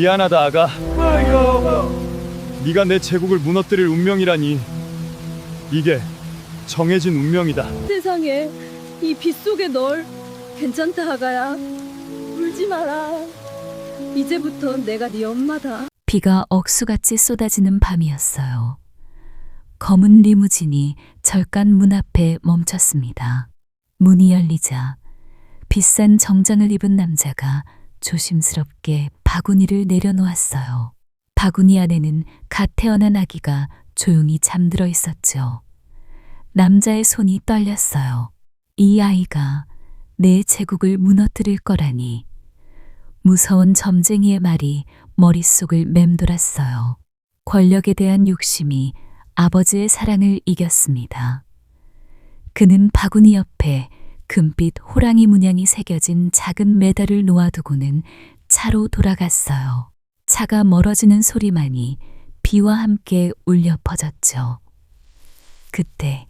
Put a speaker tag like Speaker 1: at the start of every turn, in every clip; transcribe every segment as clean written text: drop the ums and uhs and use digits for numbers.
Speaker 1: 미안하다 아가. 네가 내 제국을 무너뜨릴 운명이라니. 이게 정해진 운명이다.
Speaker 2: 세상에 이 빗속에 널 괜찮다 아가야. 울지 마라. 이제부터 내가 네 엄마다.
Speaker 3: 비가 억수같이 쏟아지는 밤이었어요. 검은 리무진이 절간 문 앞에 멈췄습니다. 문이 열리자 비싼 정장을 입은 남자가 조심스럽게 바구니를 내려놓았어요. 바구니 안에는 갓 태어난 아기가 조용히 잠들어 있었죠. 남자의 손이 떨렸어요. 이 아이가 내 제국을 무너뜨릴 거라니. 무서운 점쟁이의 말이 머릿속을 맴돌았어요. 권력에 대한 욕심이 아버지의 사랑을 이겼습니다. 그는 바구니 옆에 금빛 호랑이 문양이 새겨진 작은 메달을 놓아두고는 차로 돌아갔어요. 차가 멀어지는 소리만이 비와 함께 울려 퍼졌죠. 그때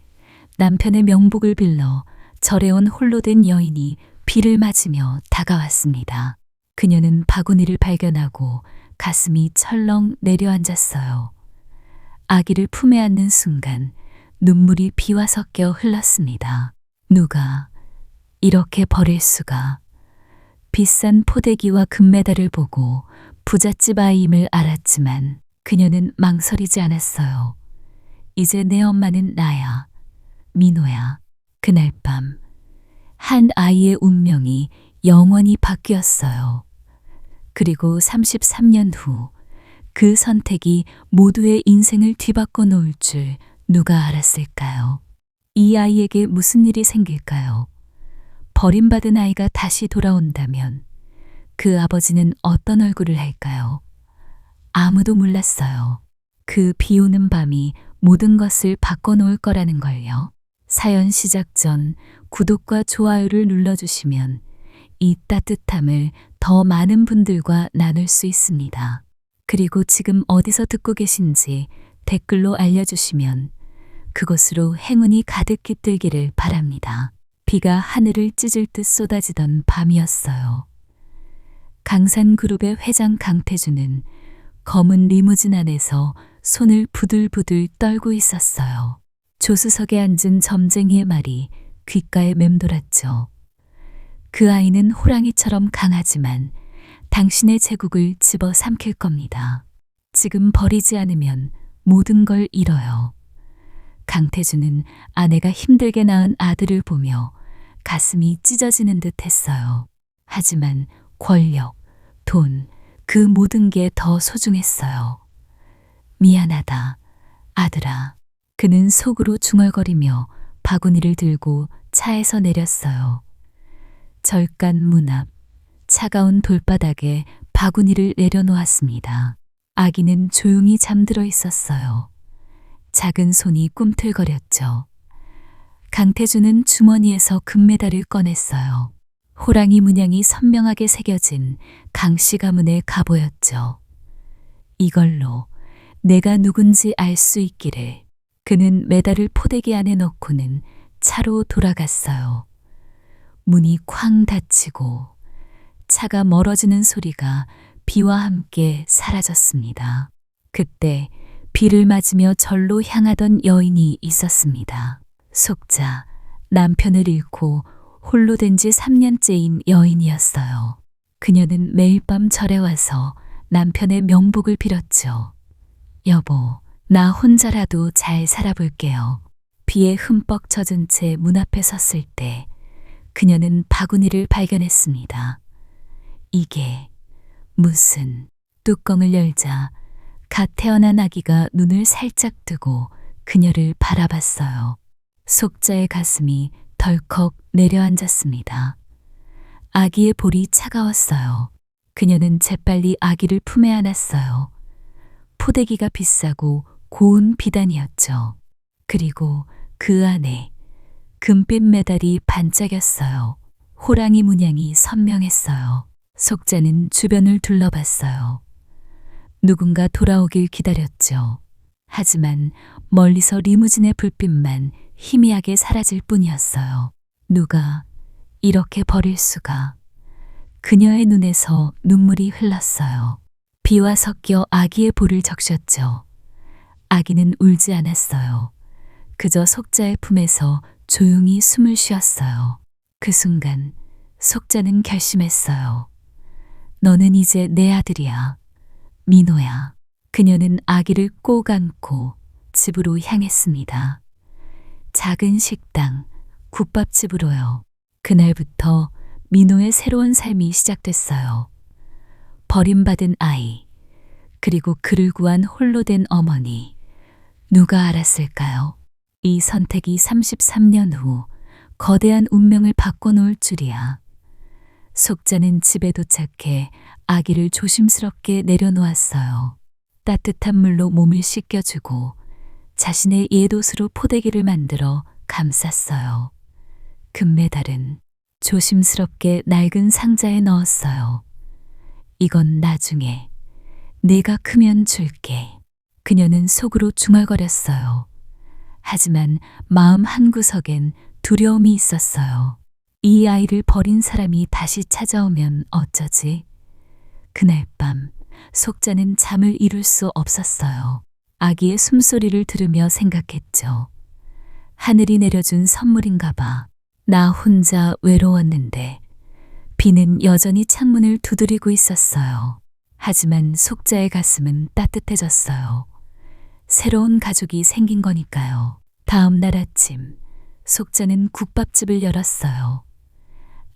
Speaker 3: 남편의 명복을 빌러 절에 온 홀로 된 여인이 비를 맞으며 다가왔습니다. 그녀는 바구니를 발견하고 가슴이 철렁 내려앉았어요. 아기를 품에 안는 순간 눈물이 비와 섞여 흘렀습니다. 누가 이렇게 버릴 수가. 비싼 포대기와 금메달을 보고 부잣집 아이임을 알았지만 그녀는 망설이지 않았어요. 이제 내 엄마는 나야. 민호야. 그날 밤 한 아이의 운명이 영원히 바뀌었어요. 그리고 33년 후 그 선택이 모두의 인생을 뒤바꿔 놓을 줄 누가 알았을까요? 이 아이에게 무슨 일이 생길까요? 버림받은 아이가 다시 돌아온다면 그 아버지는 어떤 얼굴을 할까요? 아무도 몰랐어요. 그 비 오는 밤이 모든 것을 바꿔놓을 거라는 걸요. 사연 시작 전 구독과 좋아요를 눌러주시면 이 따뜻함을 더 많은 분들과 나눌 수 있습니다. 그리고 지금 어디서 듣고 계신지 댓글로 알려주시면 그곳으로 행운이 가득 깃들기를 바랍니다. 비가 하늘을 찢을 듯 쏟아지던 밤이었어요. 강산그룹의 회장 강태주는 검은 리무진 안에서 손을 부들부들 떨고 있었어요. 조수석에 앉은 점쟁이의 말이 귓가에 맴돌았죠. 그 아이는 호랑이처럼 강하지만 당신의 제국을 집어 삼킬 겁니다. 지금 버리지 않으면 모든 걸 잃어요. 강태주는 아내가 힘들게 낳은 아들을 보며 가슴이 찢어지는 듯 했어요. 하지만 권력, 돈, 그 모든 게 더 소중했어요. 미안하다, 아들아. 그는 속으로 중얼거리며 바구니를 들고 차에서 내렸어요. 절간 문 앞, 차가운 돌바닥에 바구니를 내려놓았습니다. 아기는 조용히 잠들어 있었어요. 작은 손이 꿈틀거렸죠. 강태주는 주머니에서 금메달을 꺼냈어요. 호랑이 문양이 선명하게 새겨진 강씨 가문의 갑오였죠. 이걸로 내가 누군지 알 수 있기를. 그는 메달을 포대기 안에 넣고는 차로 돌아갔어요. 문이 쾅 닫히고 차가 멀어지는 소리가 비와 함께 사라졌습니다. 그때 비를 맞으며 절로 향하던 여인이 있었습니다. 속자, 남편을 잃고 홀로 된 지 3년째인 여인이었어요. 그녀는 매일 밤 절에 와서 남편의 명복을 빌었죠. 여보, 나 혼자라도 잘 살아볼게요. 비에 흠뻑 젖은 채 문 앞에 섰을 때 그녀는 바구니를 발견했습니다. 이게 무슨... 뚜껑을 열자 갓 태어난 아기가 눈을 살짝 뜨고 그녀를 바라봤어요. 속자의 가슴이 덜컥 내려앉았습니다. 아기의 볼이 차가웠어요. 그녀는 재빨리 아기를 품에 안았어요. 포대기가 비싸고 고운 비단이었죠. 그리고 그 안에 금빛 메달이 반짝였어요. 호랑이 문양이 선명했어요. 속자는 주변을 둘러봤어요. 누군가 돌아오길 기다렸죠. 하지만 멀리서 리무진의 불빛만 희미하게 사라질 뿐이었어요. 누가 이렇게 버릴 수가. 그녀의 눈에서 눈물이 흘렀어요. 비와 섞여 아기의 볼을 적셨죠. 아기는 울지 않았어요. 그저 속자의 품에서 조용히 숨을 쉬었어요. 그 순간 속자는 결심했어요. 너는 이제 내 아들이야. 민호야. 그녀는 아기를 꼭 안고 집으로 향했습니다. 작은 식당, 국밥집으로요. 그날부터 민호의 새로운 삶이 시작됐어요. 버림받은 아이, 그리고 그를 구한 홀로 된 어머니. 누가 알았을까요? 이 선택이 33년 후 거대한 운명을 바꿔놓을 줄이야. 속자는 집에 도착해 아기를 조심스럽게 내려놓았어요. 따뜻한 물로 몸을 씻겨주고 자신의 옛옷으로 포대기를 만들어 감쌌어요. 금메달은 조심스럽게 낡은 상자에 넣었어요. 이건 나중에 내가 크면 줄게. 그녀는 속으로 중얼거렸어요. 하지만 마음 한구석엔 두려움이 있었어요. 이 아이를 버린 사람이 다시 찾아오면 어쩌지? 그날 밤 속자는 잠을 이룰 수 없었어요. 아기의 숨소리를 들으며 생각했죠. 하늘이 내려준 선물인가 봐. 나 혼자 외로웠는데 비는 여전히 창문을 두드리고 있었어요. 하지만 속자의 가슴은 따뜻해졌어요. 새로운 가족이 생긴 거니까요. 다음 날 아침, 속자는 국밥집을 열었어요.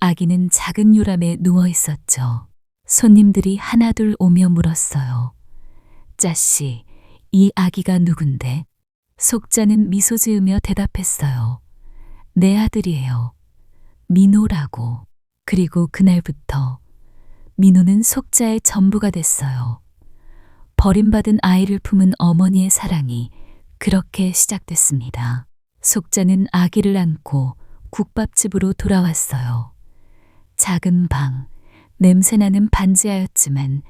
Speaker 3: 아기는 작은 요람에 누워 있었죠. 손님들이 하나둘 오며 물었어요. 짜씨, 이 아기가 누군데? 속자는 미소 지으며 대답했어요. 내 아들이에요. 민호라고. 그리고 그날부터 민호는 속자의 전부가 됐어요. 버림받은 아이를 품은 어머니의 사랑이 그렇게 시작됐습니다. 속자는 아기를 안고 국밥집으로 돌아왔어요. 작은 방, 냄새나는 반지하였지만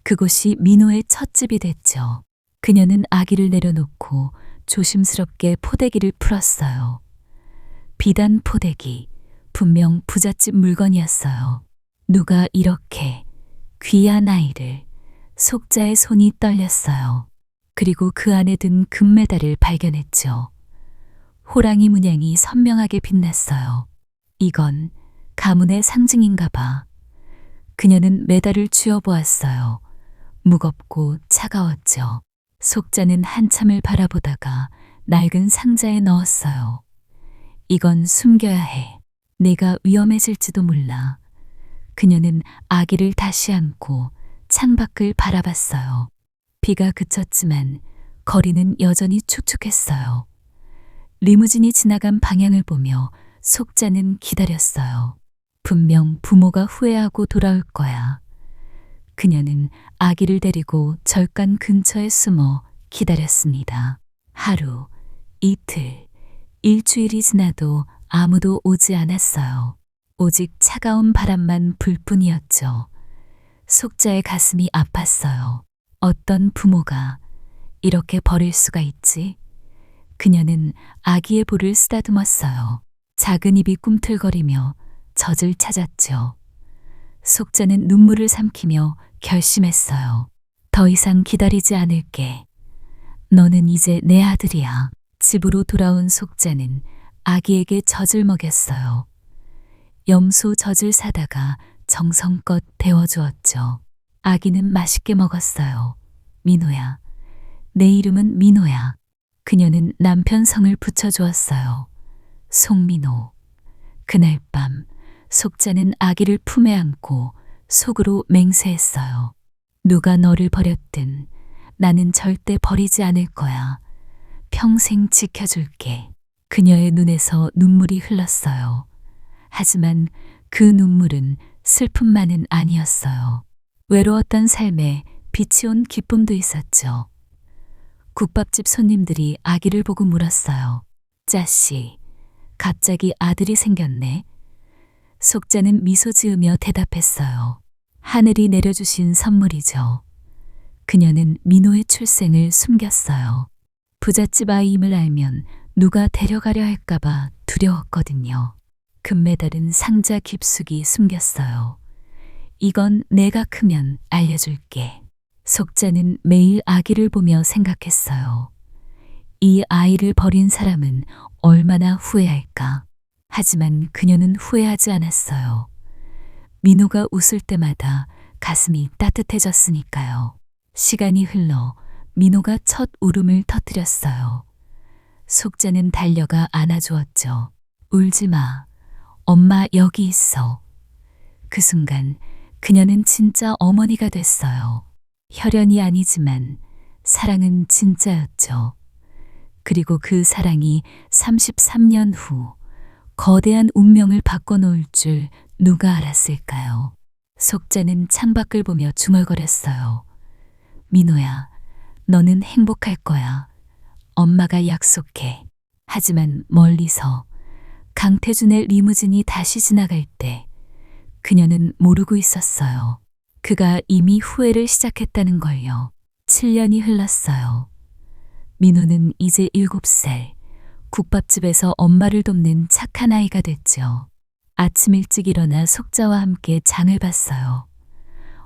Speaker 3: 그곳이 민호의 첫 집이 됐죠. 그녀는 아기를 내려놓고 조심스럽게 포대기를 풀었어요. 비단 포대기, 분명 부잣집 물건이었어요. 누가 이렇게 귀한 아이를. 속자의 손이 떨렸어요. 그리고 그 안에 든 금메달을 발견했죠. 호랑이 문양이 선명하게 빛났어요. 이건 가문의 상징인가 봐. 그녀는 메달을 쥐어보았어요. 무겁고 차가웠죠. 속자는 한참을 바라보다가 낡은 상자에 넣었어요. 이건 숨겨야 해. 내가 위험해질지도 몰라. 그녀는 아기를 다시 안고 창밖을 바라봤어요. 비가 그쳤지만 거리는 여전히 축축했어요. 리무진이 지나간 방향을 보며 속자는 기다렸어요. 분명 부모가 후회하고 돌아올 거야. 그녀는 아기를 데리고 절간 근처에 숨어 기다렸습니다. 하루, 이틀, 일주일이 지나도 아무도 오지 않았어요. 오직 차가운 바람만 불 뿐이었죠. 속자의 가슴이 아팠어요. 어떤 부모가 이렇게 버릴 수가 있지? 그녀는 아기의 볼을 쓰다듬었어요. 작은 입이 꿈틀거리며 젖을 찾았죠. 속자는 눈물을 삼키며 결심했어요. 더 이상 기다리지 않을게. 너는 이제 내 아들이야. 집으로 돌아온 속자는 아기에게 젖을 먹였어요. 염소 젖을 사다가 정성껏 데워주었죠. 아기는 맛있게 먹었어요. 민호야. 내 이름은 민호야. 그녀는 남편 성을 붙여주었어요. 송민호. 그날 밤 속자는 아기를 품에 안고 속으로 맹세했어요. 누가 너를 버렸든 나는 절대 버리지 않을 거야. 평생 지켜줄게. 그녀의 눈에서 눈물이 흘렀어요. 하지만 그 눈물은 슬픔만은 아니었어요. 외로웠던 삶에 빛이 온 기쁨도 있었죠. 국밥집 손님들이 아기를 보고 물었어요. 짜씨, 갑자기 아들이 생겼네. 속자는 미소 지으며 대답했어요. 하늘이 내려주신 선물이죠. 그녀는 민호의 출생을 숨겼어요. 부잣집 아이임을 알면 누가 데려가려 할까봐 두려웠거든요. 금메달은 상자 깊숙이 숨겼어요. 이건 내가 크면 알려줄게. 속자는 매일 아기를 보며 생각했어요. 이 아이를 버린 사람은 얼마나 후회할까. 하지만 그녀는 후회하지 않았어요. 민호가 웃을 때마다 가슴이 따뜻해졌으니까요. 시간이 흘러 민호가 첫 울음을 터뜨렸어요. 속자는 달려가 안아주었죠. 울지 마. 엄마 여기 있어. 그 순간 그녀는 진짜 어머니가 됐어요. 혈연이 아니지만 사랑은 진짜였죠. 그리고 그 사랑이 33년 후 거대한 운명을 바꿔놓을 줄 누가 알았을까요? 속자는 창밖을 보며 중얼거렸어요. 민호야, 너는 행복할 거야. 엄마가 약속해. 하지만 멀리서 강태준의 리무진이 다시 지나갈 때 그녀는 모르고 있었어요. 그가 이미 후회를 시작했다는 걸요. 7년이 흘렀어요. 민호는 이제 7살, 국밥집에서 엄마를 돕는 착한 아이가 됐죠. 아침 일찍 일어나 속자와 함께 장을 봤어요.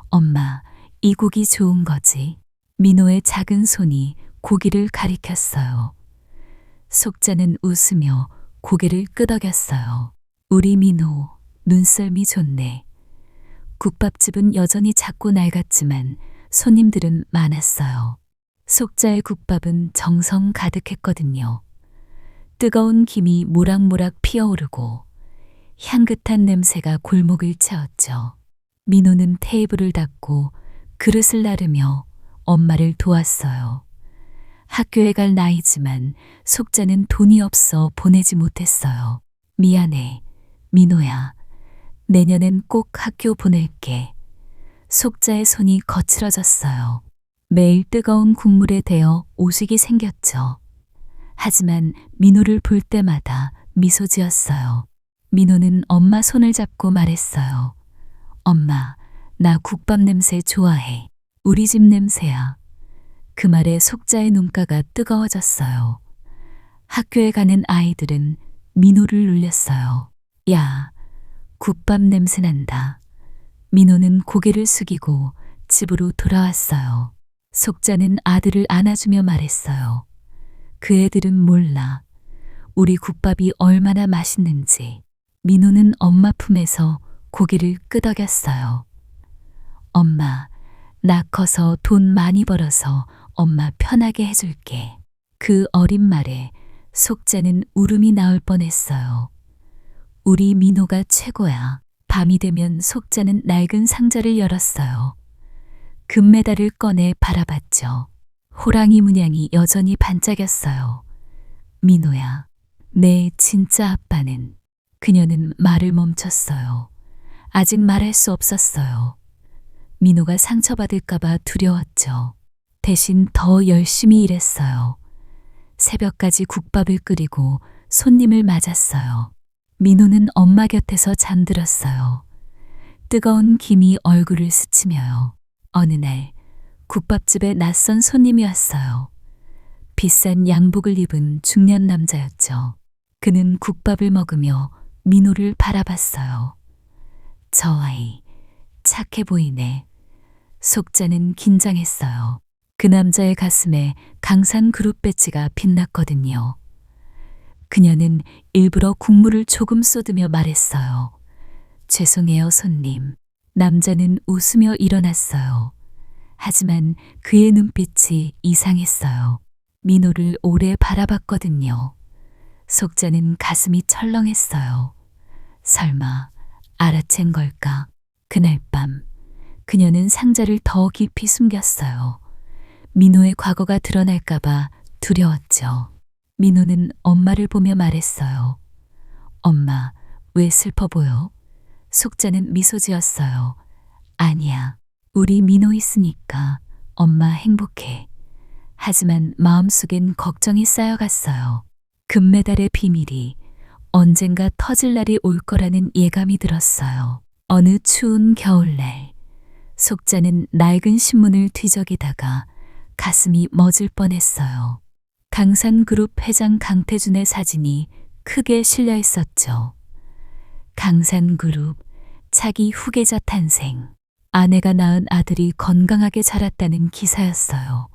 Speaker 3: 엄마, 이 고기 좋은 거지? 민호의 작은 손이 고기를 가리켰어요. 속자는 웃으며 고개를 끄덕였어요. 우리 민호, 눈썰미 좋네. 국밥집은 여전히 작고 낡았지만 손님들은 많았어요. 속자의 국밥은 정성 가득했거든요. 뜨거운 김이 모락모락 피어오르고 향긋한 냄새가 골목을 채웠죠. 민호는 테이블을 닦고 그릇을 나르며 엄마를 도왔어요. 학교에 갈 나이지만 속자는 돈이 없어 보내지 못했어요. 미안해, 민호야. 내년엔 꼭 학교 보낼게. 속자의 손이 거칠어졌어요. 매일 뜨거운 국물에 데어 오식이 생겼죠. 하지만 민호를 볼 때마다 미소 지었어요. 민호는 엄마 손을 잡고 말했어요. 엄마, 나 국밥 냄새 좋아해. 우리 집 냄새야. 그 말에 속자의 눈가가 뜨거워졌어요. 학교에 가는 아이들은 민호를 놀렸어요. 야, 국밥 냄새 난다. 민호는 고개를 숙이고 집으로 돌아왔어요. 속자는 아들을 안아주며 말했어요. 그 애들은 몰라. 우리 국밥이 얼마나 맛있는지. 민호는 엄마 품에서 고개를 끄덕였어요. 엄마, 나 커서 돈 많이 벌어서 엄마 편하게 해줄게. 그 어린 말에 속자는 울음이 나올 뻔했어요. 우리 민호가 최고야. 밤이 되면 속자는 낡은 상자를 열었어요. 금메달을 꺼내 바라봤죠. 호랑이 문양이 여전히 반짝였어요. 민호야, 내 진짜 아빠는. 그녀는 말을 멈췄어요. 아직 말할 수 없었어요. 민호가 상처받을까봐 두려웠죠. 대신 더 열심히 일했어요. 새벽까지 국밥을 끓이고 손님을 맞았어요. 민호는 엄마 곁에서 잠들었어요. 뜨거운 김이 얼굴을 스치며요. 어느 날 국밥집에 낯선 손님이 왔어요. 비싼 양복을 입은 중년 남자였죠. 그는 국밥을 먹으며 민호를 바라봤어요. 저 아이, 착해 보이네. 속자는 긴장했어요. 그 남자의 가슴에 강산그룹 배지가 빛났거든요. 그녀는 일부러 국물을 조금 쏟으며 말했어요. 죄송해요, 손님. 남자는 웃으며 일어났어요. 하지만 그의 눈빛이 이상했어요. 민호를 오래 바라봤거든요. 속자는 가슴이 철렁했어요. 설마 알아챈 걸까? 그날 밤 그녀는 상자를 더 깊이 숨겼어요. 민호의 과거가 드러날까봐 두려웠죠. 민호는 엄마를 보며 말했어요. 엄마, 왜 슬퍼 보여? 속자는 미소 지었어요. 아니야, 우리 민호 있으니까 엄마 행복해. 하지만 마음속엔 걱정이 쌓여갔어요. 금메달의 비밀이 언젠가 터질 날이 올 거라는 예감이 들었어요. 어느 추운 겨울날, 속자는 낡은 신문을 뒤적이다가 가슴이 멎을 뻔했어요. 강산그룹 회장 강태준의 사진이 크게 실려 있었죠. 강산그룹 차기 후계자 탄생. 아내가 낳은 아들이 건강하게 자랐다는 기사였어요.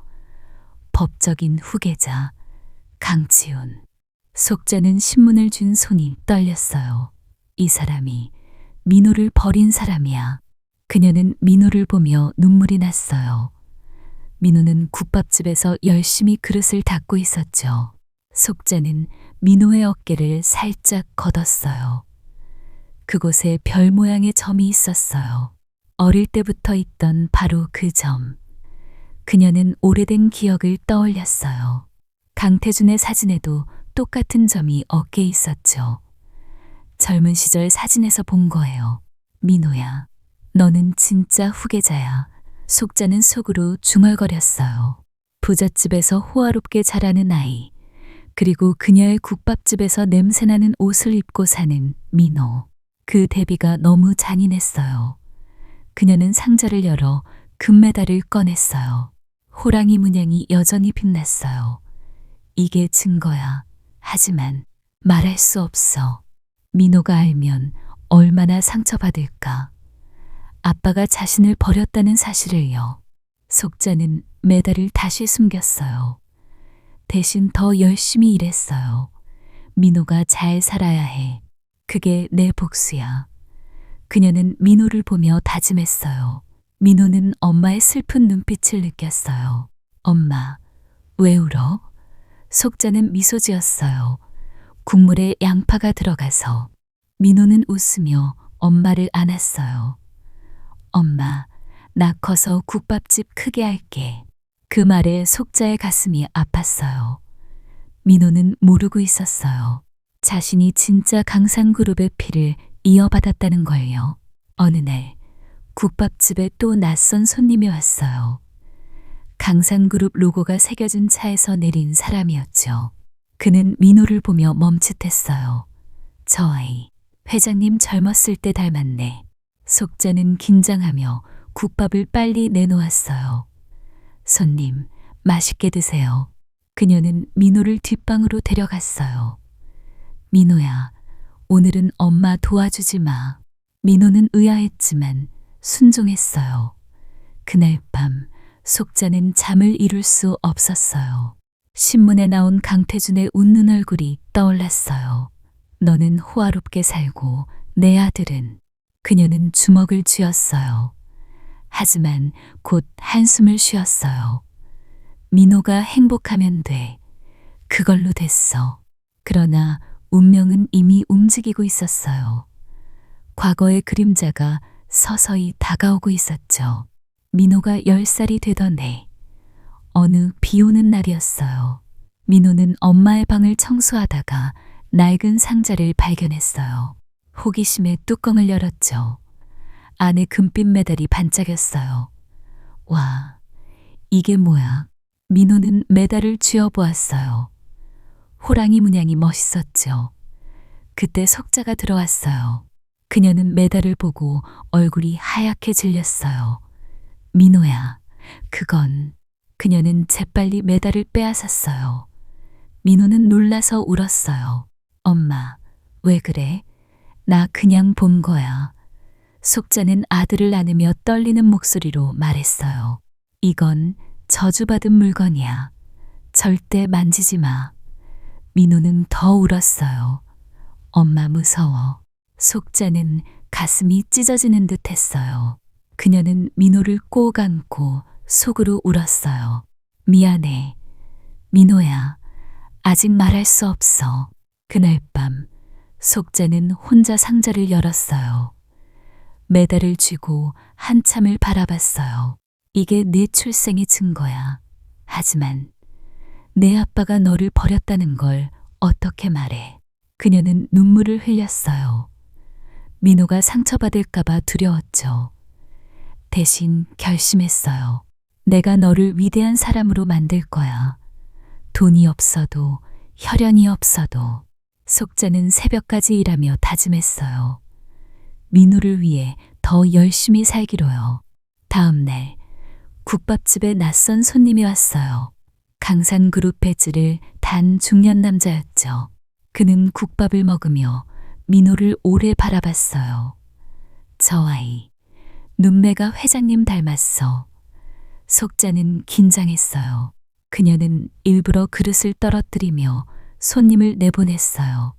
Speaker 3: 법적인 후계자 강치훈. 속자는 신문을 준 손이 떨렸어요. 이 사람이 민호를 버린 사람이야. 그녀는 민호를 보며 눈물이 났어요. 민호는 국밥집에서 열심히 그릇을 닦고 있었죠. 속자는 민호의 어깨를 살짝 걷었어요. 그곳에 별 모양의 점이 있었어요. 어릴 때부터 있던 바로 그 점. 그녀는 오래된 기억을 떠올렸어요. 강태준의 사진에도 똑같은 점이 어깨에 있었죠. 젊은 시절 사진에서 본 거예요. 민호야, 너는 진짜 후계자야. 속자는 속으로 중얼거렸어요. 부잣집에서 호화롭게 자라는 아이, 그리고 그녀의 국밥집에서 냄새나는 옷을 입고 사는 민호. 그 대비가 너무 잔인했어요. 그녀는 상자를 열어 금메달을 꺼냈어요. 호랑이 문양이 여전히 빛났어요. 이게 증거야. 하지만 말할 수 없어. 민호가 알면 얼마나 상처받을까. 아빠가 자신을 버렸다는 사실을요. 속자는 메달을 다시 숨겼어요. 대신 더 열심히 일했어요. 민호가 잘 살아야 해. 그게 내 복수야. 그녀는 민호를 보며 다짐했어요. 민호는 엄마의 슬픈 눈빛을 느꼈어요. 엄마, 왜 울어? 속자는 미소 지었어요. 국물에 양파가 들어가서. 민호는 웃으며 엄마를 안았어요. 엄마, 나 커서 국밥집 크게 할게. 그 말에 속자의 가슴이 아팠어요. 민호는 모르고 있었어요. 자신이 진짜 강산그룹의 피를 이어받았다는 걸요. 어느 날 국밥집에 또 낯선 손님이 왔어요. 강산그룹 로고가 새겨진 차에서 내린 사람이었죠. 그는 민호를 보며 멈칫했어요. 저 아이, 회장님 젊었을 때 닮았네. 속자는 긴장하며 국밥을 빨리 내놓았어요. 손님, 맛있게 드세요. 그녀는 민호를 뒷방으로 데려갔어요. 민호야, 오늘은 엄마 도와주지 마. 민호는 의아했지만 순종했어요. 그날 밤 속자는 잠을 이룰 수 없었어요. 신문에 나온 강태준의 웃는 얼굴이 떠올랐어요. 너는 호화롭게 살고 내 아들은. 그녀는 주먹을 쥐었어요. 하지만 곧 한숨을 쉬었어요. 민호가 행복하면 돼. 그걸로 됐어. 그러나 운명은 이미 움직이고 있었어요. 과거의 그림자가 서서히 다가오고 있었죠. 민호가 10살이 되던 해, 어느 비 오는 날이었어요. 민호는 엄마의 방을 청소하다가 낡은 상자를 발견했어요. 호기심에 뚜껑을 열었죠. 안에 금빛 메달이 반짝였어요. 와, 이게 뭐야? 민호는 메달을 쥐어보았어요. 호랑이 문양이 멋있었죠. 그때 속자가 들어왔어요. 그녀는 메달을 보고 얼굴이 하얗게 질렸어요. 민호야, 그건. 그녀는 재빨리 메달을 빼앗았어요. 민호는 놀라서 울었어요. 엄마, 왜 그래? 나 그냥 본 거야. 속자는 아들을 안으며 떨리는 목소리로 말했어요. 이건 저주받은 물건이야. 절대 만지지 마. 민호는 더 울었어요. 엄마 무서워. 속자는 가슴이 찢어지는 듯 했어요. 그녀는 민호를 꼭 안고 속으로 울었어요. 미안해. 민호야, 아직 말할 수 없어. 그날 밤 속자는 혼자 상자를 열었어요. 메달을 쥐고 한참을 바라봤어요. 이게 내 출생의 증거야. 하지만 내 아빠가 너를 버렸다는 걸 어떻게 말해? 그녀는 눈물을 흘렸어요. 민호가 상처받을까봐 두려웠죠. 대신 결심했어요. 내가 너를 위대한 사람으로 만들 거야. 돈이 없어도 혈연이 없어도. 속자는 새벽까지 일하며 다짐했어요. 민호를 위해 더 열심히 살기로요. 다음 날 국밥집에 낯선 손님이 왔어요. 강산그룹 배지를 단 중년 남자였죠. 그는 국밥을 먹으며 민호를 오래 바라봤어요. 저 아이, 눈매가 회장님 닮았어. 속자는 긴장했어요. 그녀는 일부러 그릇을 떨어뜨리며 손님을 내보냈어요.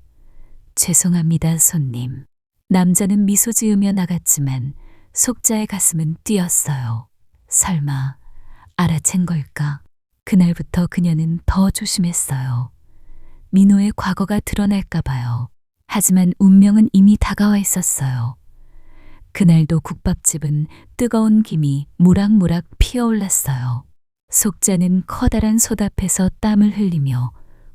Speaker 3: 죄송합니다, 손님. 남자는 미소 지으며 나갔지만 속자의 가슴은 뛰었어요. 설마 알아챈 걸까? 그날부터 그녀는 더 조심했어요. 민호의 과거가 드러날까 봐요. 하지만 운명은 이미 다가와 있었어요. 그날도 국밥집은 뜨거운 김이 모락모락 피어올랐어요. 속자는 커다란 솥앞에서 땀을 흘리며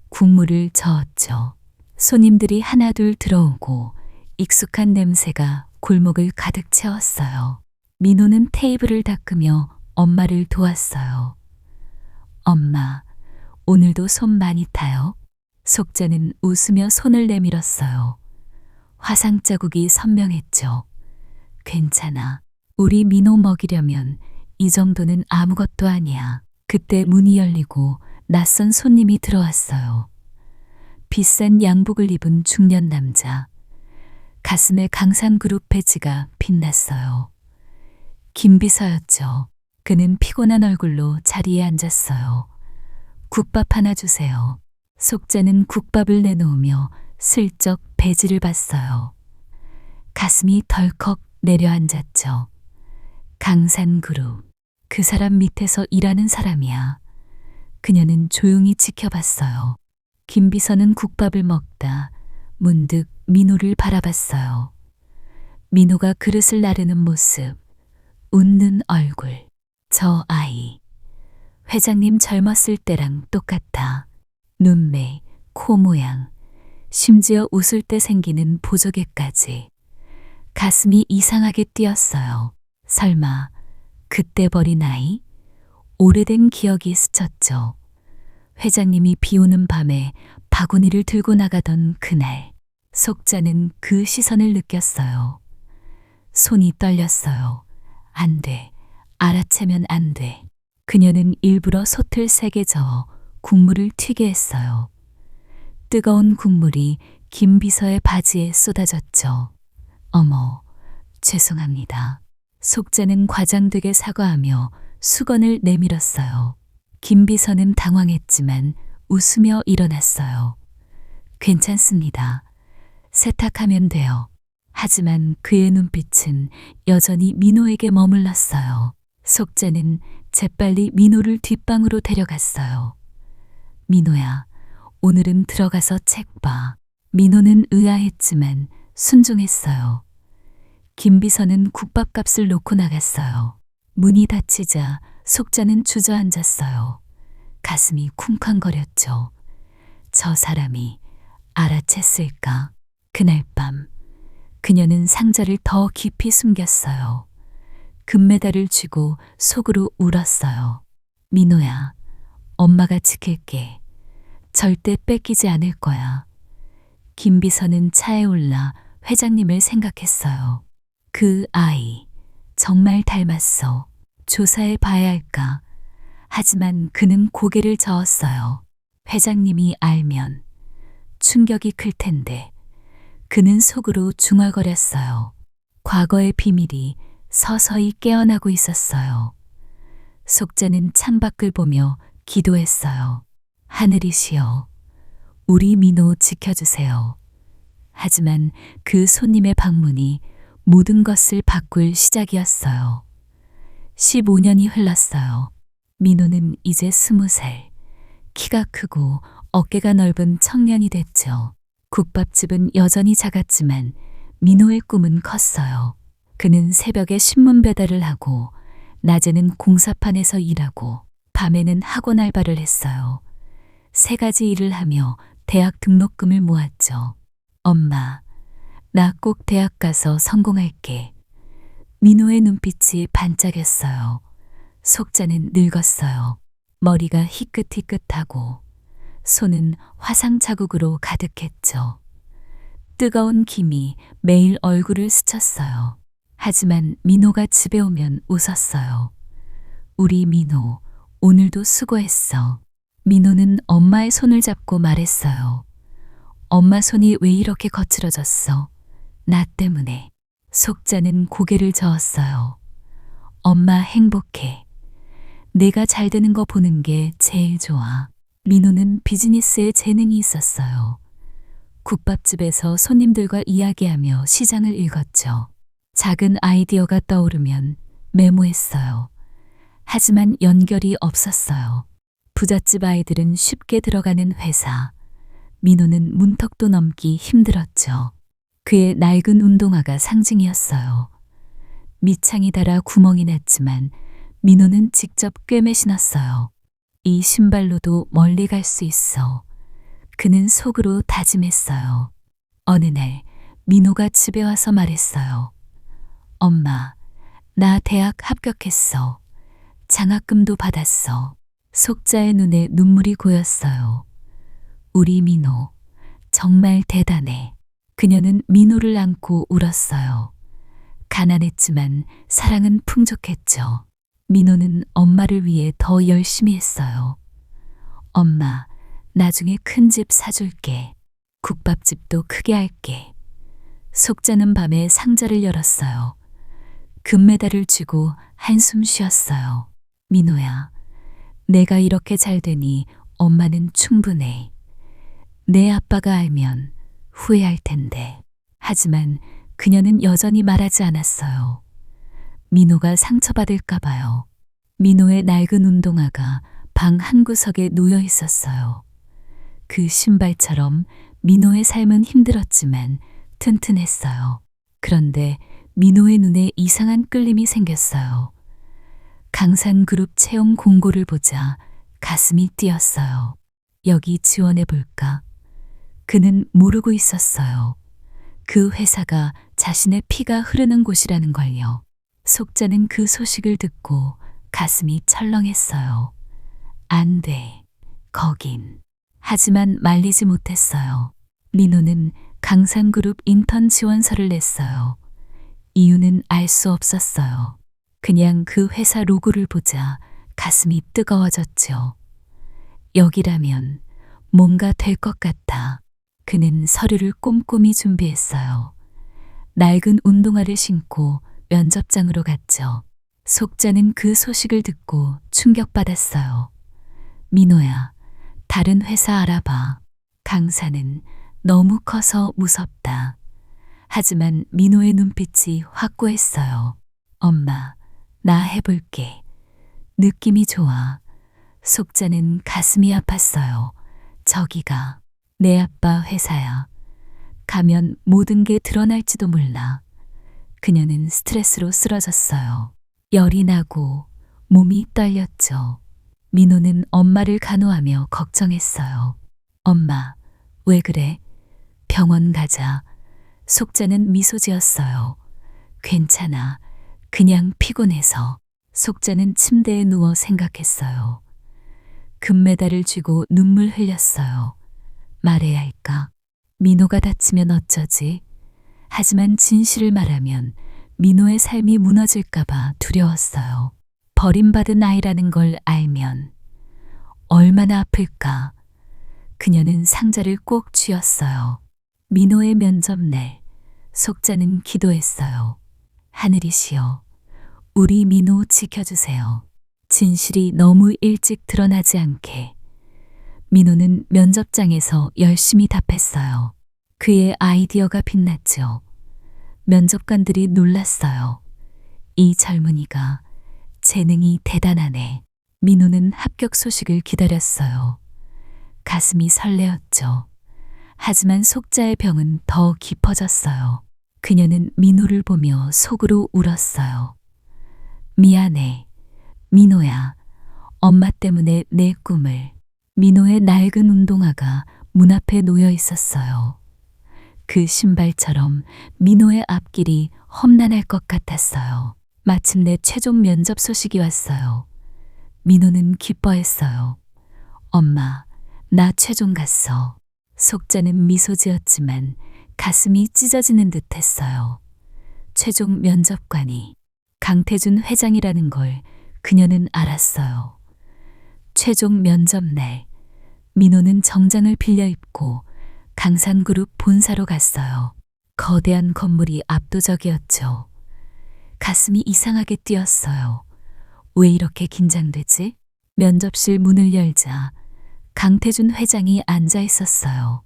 Speaker 3: 국물을 저었죠. 손님들이 하나둘 들어오고 익숙한 냄새가 골목을 가득 채웠어요. 민호는 테이블을 닦으며 엄마를 도왔어요. 엄마, 오늘도 손 많이 타요? 속자는 웃으며 손을 내밀었어요. 화상 자국이 선명했죠. 괜찮아. 우리 민호 먹이려면 이 정도는 아무것도 아니야. 그때 문이 열리고 낯선 손님이 들어왔어요. 비싼 양복을 입은 중년 남자. 가슴에 강산그룹 배지가 빛났어요. 김비서였죠. 그는 피곤한 얼굴로 자리에 앉았어요. 국밥 하나 주세요. 속자는 국밥을 내놓으며 슬쩍 배지를 봤어요. 가슴이 덜컥 내려앉았죠. 강산그룹. 그 사람 밑에서 일하는 사람이야. 그녀는 조용히 지켜봤어요. 김비서는 국밥을 먹다 문득 민호를 바라봤어요. 민호가 그릇을 나르는 모습, 웃는 얼굴. 저 아이. 회장님 젊었을 때랑 똑같아. 눈매, 코 모양, 심지어 웃을 때 생기는 보조개까지. 가슴이 이상하게 뛰었어요. 설마 그때 버린 아이? 오래된 기억이 스쳤죠. 회장님이 비 오는 밤에 바구니를 들고 나가던 그날, 속자는 그 시선을 느꼈어요. 손이 떨렸어요. 안 돼. 알아채면 안 돼. 그녀는 일부러 솥을 세게 저어 국물을 튀게 했어요. 뜨거운 국물이 김 비서의 바지에 쏟아졌죠. 어머, 죄송합니다. 속자는 과장되게 사과하며 수건을 내밀었어요. 김 비서는 당황했지만 웃으며 일어났어요. 괜찮습니다. 세탁하면 돼요. 하지만 그의 눈빛은 여전히 민호에게 머물렀어요. 속자는 재빨리 민호를 뒷방으로 데려갔어요. 민호야, 오늘은 들어가서 책 봐. 민호는 의아했지만 순종했어요. 김비서는 국밥값을 놓고 나갔어요. 문이 닫히자 속자는 주저앉았어요. 가슴이 쿵쾅거렸죠. 저 사람이 알아챘을까? 그날 밤 그녀는 상자를 더 깊이 숨겼어요. 금메달을 쥐고 속으로 울었어요. 민호야, 엄마가 지킬게. 절대 뺏기지 않을 거야. 김비서는 차에 올라 회장님을 생각했어요. 그 아이, 정말 닮았어. 조사해 봐야 할까. 하지만 그는 고개를 저었어요. 회장님이 알면 충격이 클 텐데. 그는 속으로 중얼거렸어요. 과거의 비밀이 서서히 깨어나고 있었어요. 속자는 창밖을 보며 기도했어요. 하늘이시여, 우리 민호 지켜주세요. 하지만 그 손님의 방문이 모든 것을 바꿀 시작이었어요. 15년이 흘렀어요. 민호는 이제 20살. 키가 크고 어깨가 넓은 청년이 됐죠. 국밥집은 여전히 작았지만 민호의 꿈은 컸어요. 그는 새벽에 신문 배달을 하고 낮에는 공사판에서 일하고 밤에는 학원 알바를 했어요. 3가지 일을 하며 대학 등록금을 모았죠. 엄마, 나 꼭 대학 가서 성공할게. 민호의 눈빛이 반짝였어요. 속자는 늙었어요. 머리가 희끗희끗하고 손은 화상 자국으로 가득했죠. 뜨거운 김이 매일 얼굴을 스쳤어요. 하지만 민호가 집에 오면 웃었어요. 우리 민호, 오늘도 수고했어. 민호는 엄마의 손을 잡고 말했어요. 엄마 손이 왜 이렇게 거칠어졌어? 나 때문에. 속자는 고개를 저었어요. 엄마 행복해. 내가 잘 되는 거 보는 게 제일 좋아. 민호는 비즈니스에 재능이 있었어요. 국밥집에서 손님들과 이야기하며 시장을 읽었죠. 작은 아이디어가 떠오르면 메모했어요. 하지만 연결이 없었어요. 부잣집 아이들은 쉽게 들어가는 회사. 민호는 문턱도 넘기 힘들었죠. 그의 낡은 운동화가 상징이었어요. 밑창이 닳아 구멍이 났지만 민호는 직접 꿰매 신었어요. 이 신발로도 멀리 갈 수 있어. 그는 속으로 다짐했어요. 어느 날 민호가 집에 와서 말했어요. 엄마, 나 대학 합격했어. 장학금도 받았어. 속자의 눈에 눈물이 고였어요. 우리 민호, 정말 대단해. 그녀는 민호를 안고 울었어요. 가난했지만 사랑은 풍족했죠. 민호는 엄마를 위해 더 열심히 했어요. 엄마, 나중에 큰 집 사줄게. 국밥집도 크게 할게. 속자는 밤에 상자를 열었어요. 금메달을 쥐고 한숨 쉬었어요. 민호야, 내가 이렇게 잘 되니 엄마는 충분해. 내 아빠가 알면 후회할 텐데. 하지만 그녀는 여전히 말하지 않았어요. 민호가 상처받을까 봐요. 민호의 낡은 운동화가 방 한구석에 놓여 있었어요. 그 신발처럼 민호의 삶은 힘들었지만 튼튼했어요. 그런데 민호의 눈에 이상한 끌림이 생겼어요. 강산그룹 채용 공고를 보자 가슴이 뛰었어요. 여기 지원해 볼까? 그는 모르고 있었어요. 그 회사가 자신의 피가 흐르는 곳이라는 걸요. 속자는 그 소식을 듣고 가슴이 철렁했어요. 안 돼, 거긴. 하지만 말리지 못했어요. 민호는 강산그룹 인턴 지원서를 냈어요. 이유는 알 수 없었어요. 그냥 그 회사 로고를 보자 가슴이 뜨거워졌죠. 여기라면 뭔가 될 것 같아. 그는 서류를 꼼꼼히 준비했어요. 낡은 운동화를 신고 면접장으로 갔죠. 속자는 그 소식을 듣고 충격받았어요. 민호야, 다른 회사 알아봐. 강사는 너무 커서 무섭다. 하지만 민호의 눈빛이 확고했어요. 엄마, 나 해볼게. 느낌이 좋아. 속자는 가슴이 아팠어요. 저기가 내 아빠 회사야. 가면 모든 게 드러날지도 몰라. 그녀는 스트레스로 쓰러졌어요. 열이 나고 몸이 떨렸죠. 민호는 엄마를 간호하며 걱정했어요. 엄마, 왜 그래? 병원 가자. 속자는 미소 지었어요. 괜찮아. 그냥 피곤해서. 속자는 침대에 누워 생각했어요. 금메달을 쥐고 눈물 흘렸어요. 말해야 할까? 민호가 다치면 어쩌지? 하지만 진실을 말하면 민호의 삶이 무너질까봐 두려웠어요. 버림받은 아이라는 걸 알면 얼마나 아플까? 그녀는 상자를 꼭 쥐었어요. 민호의 면접 날, 속자는 기도했어요. 하늘이시여, 우리 민호 지켜주세요. 진실이 너무 일찍 드러나지 않게. 민호는 면접장에서 열심히 답했어요. 그의 아이디어가 빛났죠. 면접관들이 놀랐어요. 이 젊은이가 재능이 대단하네. 민호는 합격 소식을 기다렸어요. 가슴이 설레었죠. 하지만 속자의 병은 더 깊어졌어요. 그녀는 민호를 보며 속으로 울었어요. 미안해. 민호야. 엄마 때문에 내 꿈을. 민호의 낡은 운동화가 문 앞에 놓여 있었어요. 그 신발처럼 민호의 앞길이 험난할 것 같았어요. 마침내 최종 면접 소식이 왔어요. 민호는 기뻐했어요. 엄마, 나 최종 갔어. 속자는 미소 지었지만 가슴이 찢어지는 듯 했어요. 최종 면접관이 강태준 회장이라는 걸 그녀는 알았어요. 최종 면접 날, 민호는 정장을 빌려 입고 강산그룹 본사로 갔어요. 거대한 건물이 압도적이었죠. 가슴이 이상하게 뛰었어요. 왜 이렇게 긴장되지? 면접실 문을 열자 강태준 회장이 앉아 있었어요.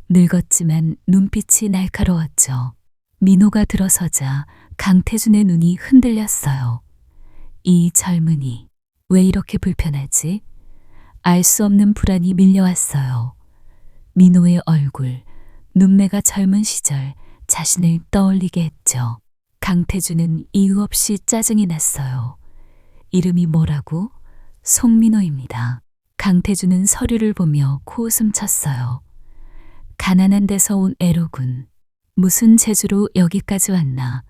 Speaker 3: 늙었지만 눈빛이 날카로웠죠. 민호가 들어서자 강태준의 눈이 흔들렸어요. 이 젊은이, 왜 이렇게 불편하지? 알 수 없는 불안이 밀려왔어요. 민호의 얼굴, 눈매가 젊은 시절 자신을 떠올리게 했죠. 강태준은 이유 없이 짜증이 났어요. 이름이 뭐라고? 송민호입니다. 강태준은 서류를 보며 코웃음 쳤어요. 가난한 데서 온 애로군. 무슨 재주로 여기까지 왔나?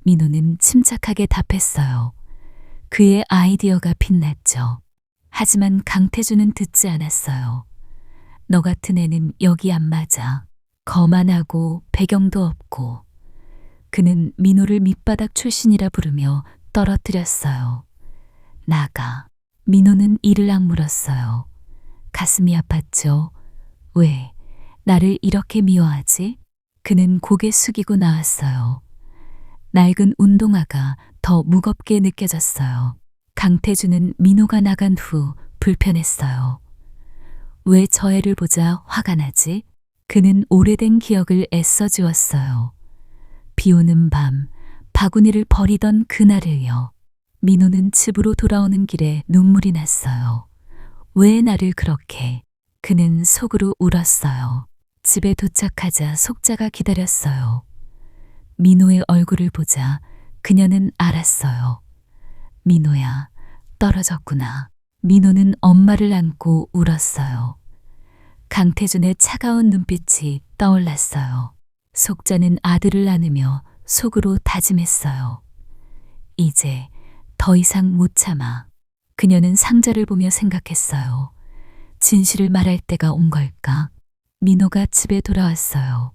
Speaker 3: 민호는 침착하게 답했어요. 그의 아이디어가 빛났죠. 하지만 강태준은 듣지 않았어요. 너 같은 애는 여기 안 맞아. 거만하고 배경도 없고. 그는 민호를 밑바닥 출신이라 부르며 떨어뜨렸어요. 나가. 민호는 이를 악물었어요. 가슴이 아팠죠. 왜 나를 이렇게 미워하지? 그는 고개 숙이고 나왔어요. 낡은 운동화가 더 무겁게 느껴졌어요. 강태준은 민호가 나간 후 불편했어요. 왜 저 애를 보자 화가 나지? 그는 오래된 기억을 애써 지웠어요. 비 오는 밤 바구니를 버리던 그날을요. 민호는 집으로 돌아오는 길에 눈물이 났어요. 왜 나를 그렇게? 그는 속으로 울었어요. 집에 도착하자 속자가 기다렸어요. 민호의 얼굴을 보자 그녀는 알았어요. 민호야, 떨어졌구나. 민호는 엄마를 안고 울었어요. 강태준의 차가운 눈빛이 떠올랐어요. 속자는 아들을 안으며 속으로 다짐했어요. 이제 더 이상 못 참아. 그녀는 상자를 보며 생각했어요. 진실을 말할 때가 온 걸까? 민호가 집에 돌아왔어요.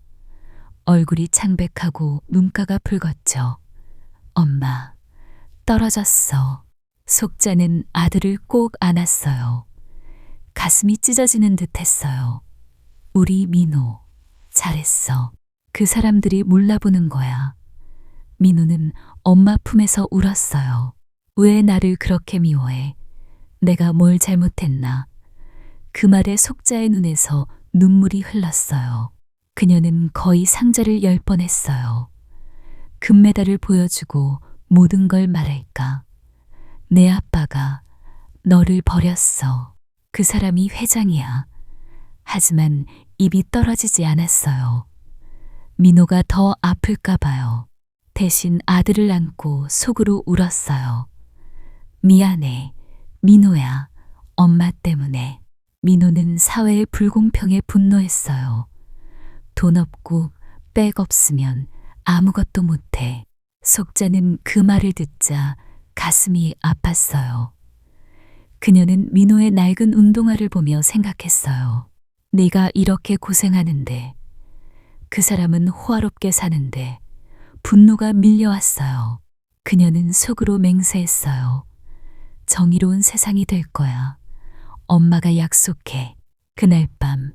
Speaker 3: 얼굴이 창백하고 눈가가 붉었죠. 엄마, 떨어졌어. 속자는 아들을 꼭 안았어요. 가슴이 찢어지는 듯 했어요. 우리 민호, 잘했어. 그 사람들이 몰라보는 거야. 민호는 엄마 품에서 울었어요. 왜 나를 그렇게 미워해? 내가 뭘 잘못했나? 그 말에 속자의 눈에서 눈물이 흘렀어요. 그녀는 거의 상자를 열 뻔했어요. 금메달을 보여주고 모든 걸 말할까? 내 아빠가 너를 버렸어. 그 사람이 회장이야. 하지만 입이 떨어지지 않았어요. 민호가 더 아플까 봐요. 대신 아들을 안고 속으로 울었어요. 미안해, 민호야. 엄마 때문에. 민호는 사회의 불공평에 분노했어요. 돈 없고 백 없으면 아무것도 못해. 속자는 그 말을 듣자 가슴이 아팠어요. 그녀는 민호의 낡은 운동화를 보며 생각했어요. 네가 이렇게 고생하는데 그 사람은 호화롭게 사는데 분노가 밀려왔어요. 그녀는 속으로 맹세했어요. 정의로운 세상이 될 거야. 엄마가 약속해. 그날 밤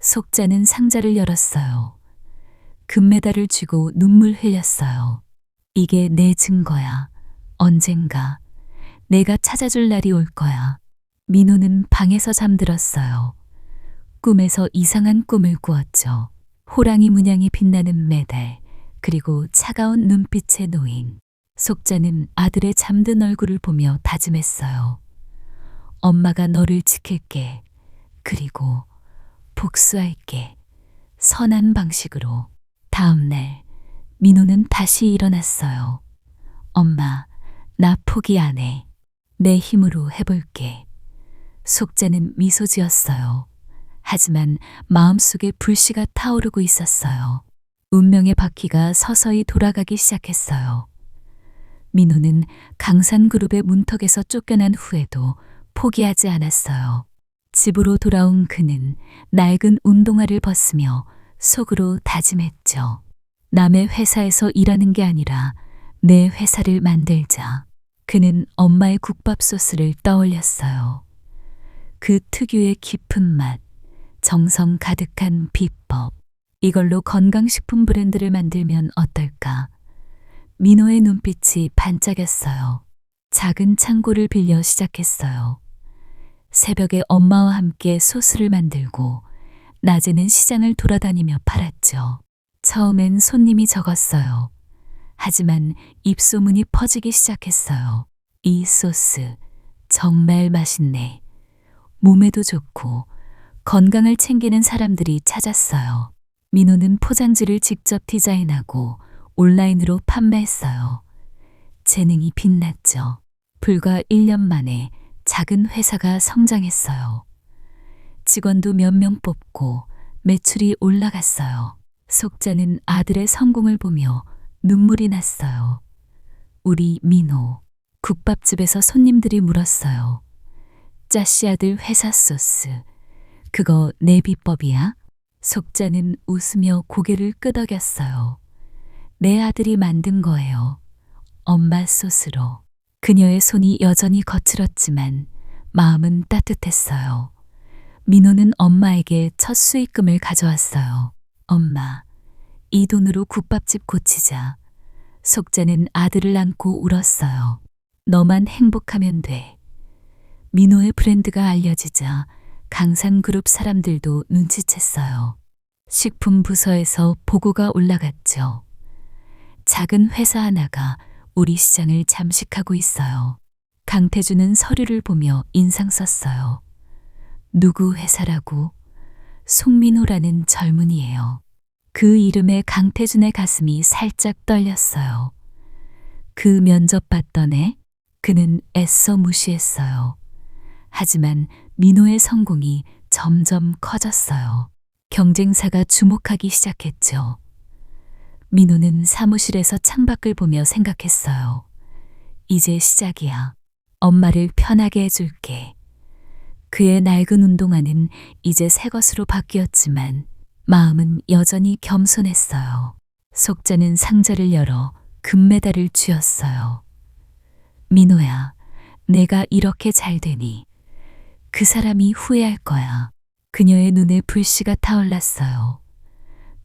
Speaker 3: 속자는 상자를 열었어요. 금메달을 쥐고 눈물 흘렸어요. 이게 내 증거야. 언젠가 내가 찾아줄 날이 올 거야. 민호는 방에서 잠들었어요. 꿈에서 이상한 꿈을 꾸었죠. 호랑이 문양이 빛나는 메달, 그리고 차가운 눈빛의 노인. 속자는 아들의 잠든 얼굴을 보며 다짐했어요. 엄마가 너를 지킬게. 그리고 복수할게. 선한 방식으로. 다음 날 민호는 다시 일어났어요. 엄마, 나 포기 안 해. 내 힘으로 해볼게. 속자는 미소 지었어요. 하지만 마음속에 불씨가 타오르고 있었어요. 운명의 바퀴가 서서히 돌아가기 시작했어요. 민호는 강산그룹의 문턱에서 쫓겨난 후에도 포기하지 않았어요. 집으로 돌아온 그는 낡은 운동화를 벗으며 속으로 다짐했죠. 남의 회사에서 일하는 게 아니라 내 회사를 만들자. 그는 엄마의 국밥 소스를 떠올렸어요. 그 특유의 깊은 맛, 정성 가득한 비법. 이걸로 건강식품 브랜드를 만들면 어떨까? 민호의 눈빛이 반짝였어요. 작은 창고를 빌려 시작했어요. 새벽에 엄마와 함께 소스를 만들고 낮에는 시장을 돌아다니며 팔았죠. 처음엔 손님이 적었어요. 하지만 입소문이 퍼지기 시작했어요. 이 소스 정말 맛있네. 몸에도 좋고 건강을 챙기는 사람들이 찾았어요. 민호는 포장지를 직접 디자인하고 온라인으로 판매했어요. 재능이 빛났죠. 불과 1년 만에 작은 회사가 성장했어요. 직원도 몇 명 뽑고 매출이 올라갔어요. 속자는 아들의 성공을 보며 눈물이 났어요. 우리 민호, 국밥집에서 손님들이 물었어요. 짜씨 아들 회사 소스, 그거 내 비법이야? 속자는 웃으며 고개를 끄덕였어요. 내 아들이 만든 거예요. 엄마 소스로. 그녀의 손이 여전히 거칠었지만 마음은 따뜻했어요. 민호는 엄마에게 첫 수익금을 가져왔어요. 엄마, 이 돈으로 국밥집 고치자. 속자는 아들을 안고 울었어요. 너만 행복하면 돼. 민호의 브랜드가 알려지자 강산그룹 사람들도 눈치챘어요. 식품 부서에서 보고가 올라갔죠. 작은 회사 하나가 우리 시장을 잠식하고 있어요. 강태준은 서류를 보며 인상 썼어요. 누구 회사라고? 송민호라는 젊은이에요. 그 이름에 강태준의 가슴이 살짝 떨렸어요. 그 면접 봤던 애? 그는 애써 무시했어요. 하지만 민호의 성공이 점점 커졌어요. 경쟁사가 주목하기 시작했죠. 민호는 사무실에서 창밖을 보며 생각했어요. 이제 시작이야. 엄마를 편하게 해줄게. 그의 낡은 운동화는 이제 새 것으로 바뀌었지만 마음은 여전히 겸손했어요. 속자는 상자를 열어 금메달을 쥐었어요. 민호야, 내가 이렇게 잘 되니 그 사람이 후회할 거야. 그녀의 눈에 불씨가 타올랐어요.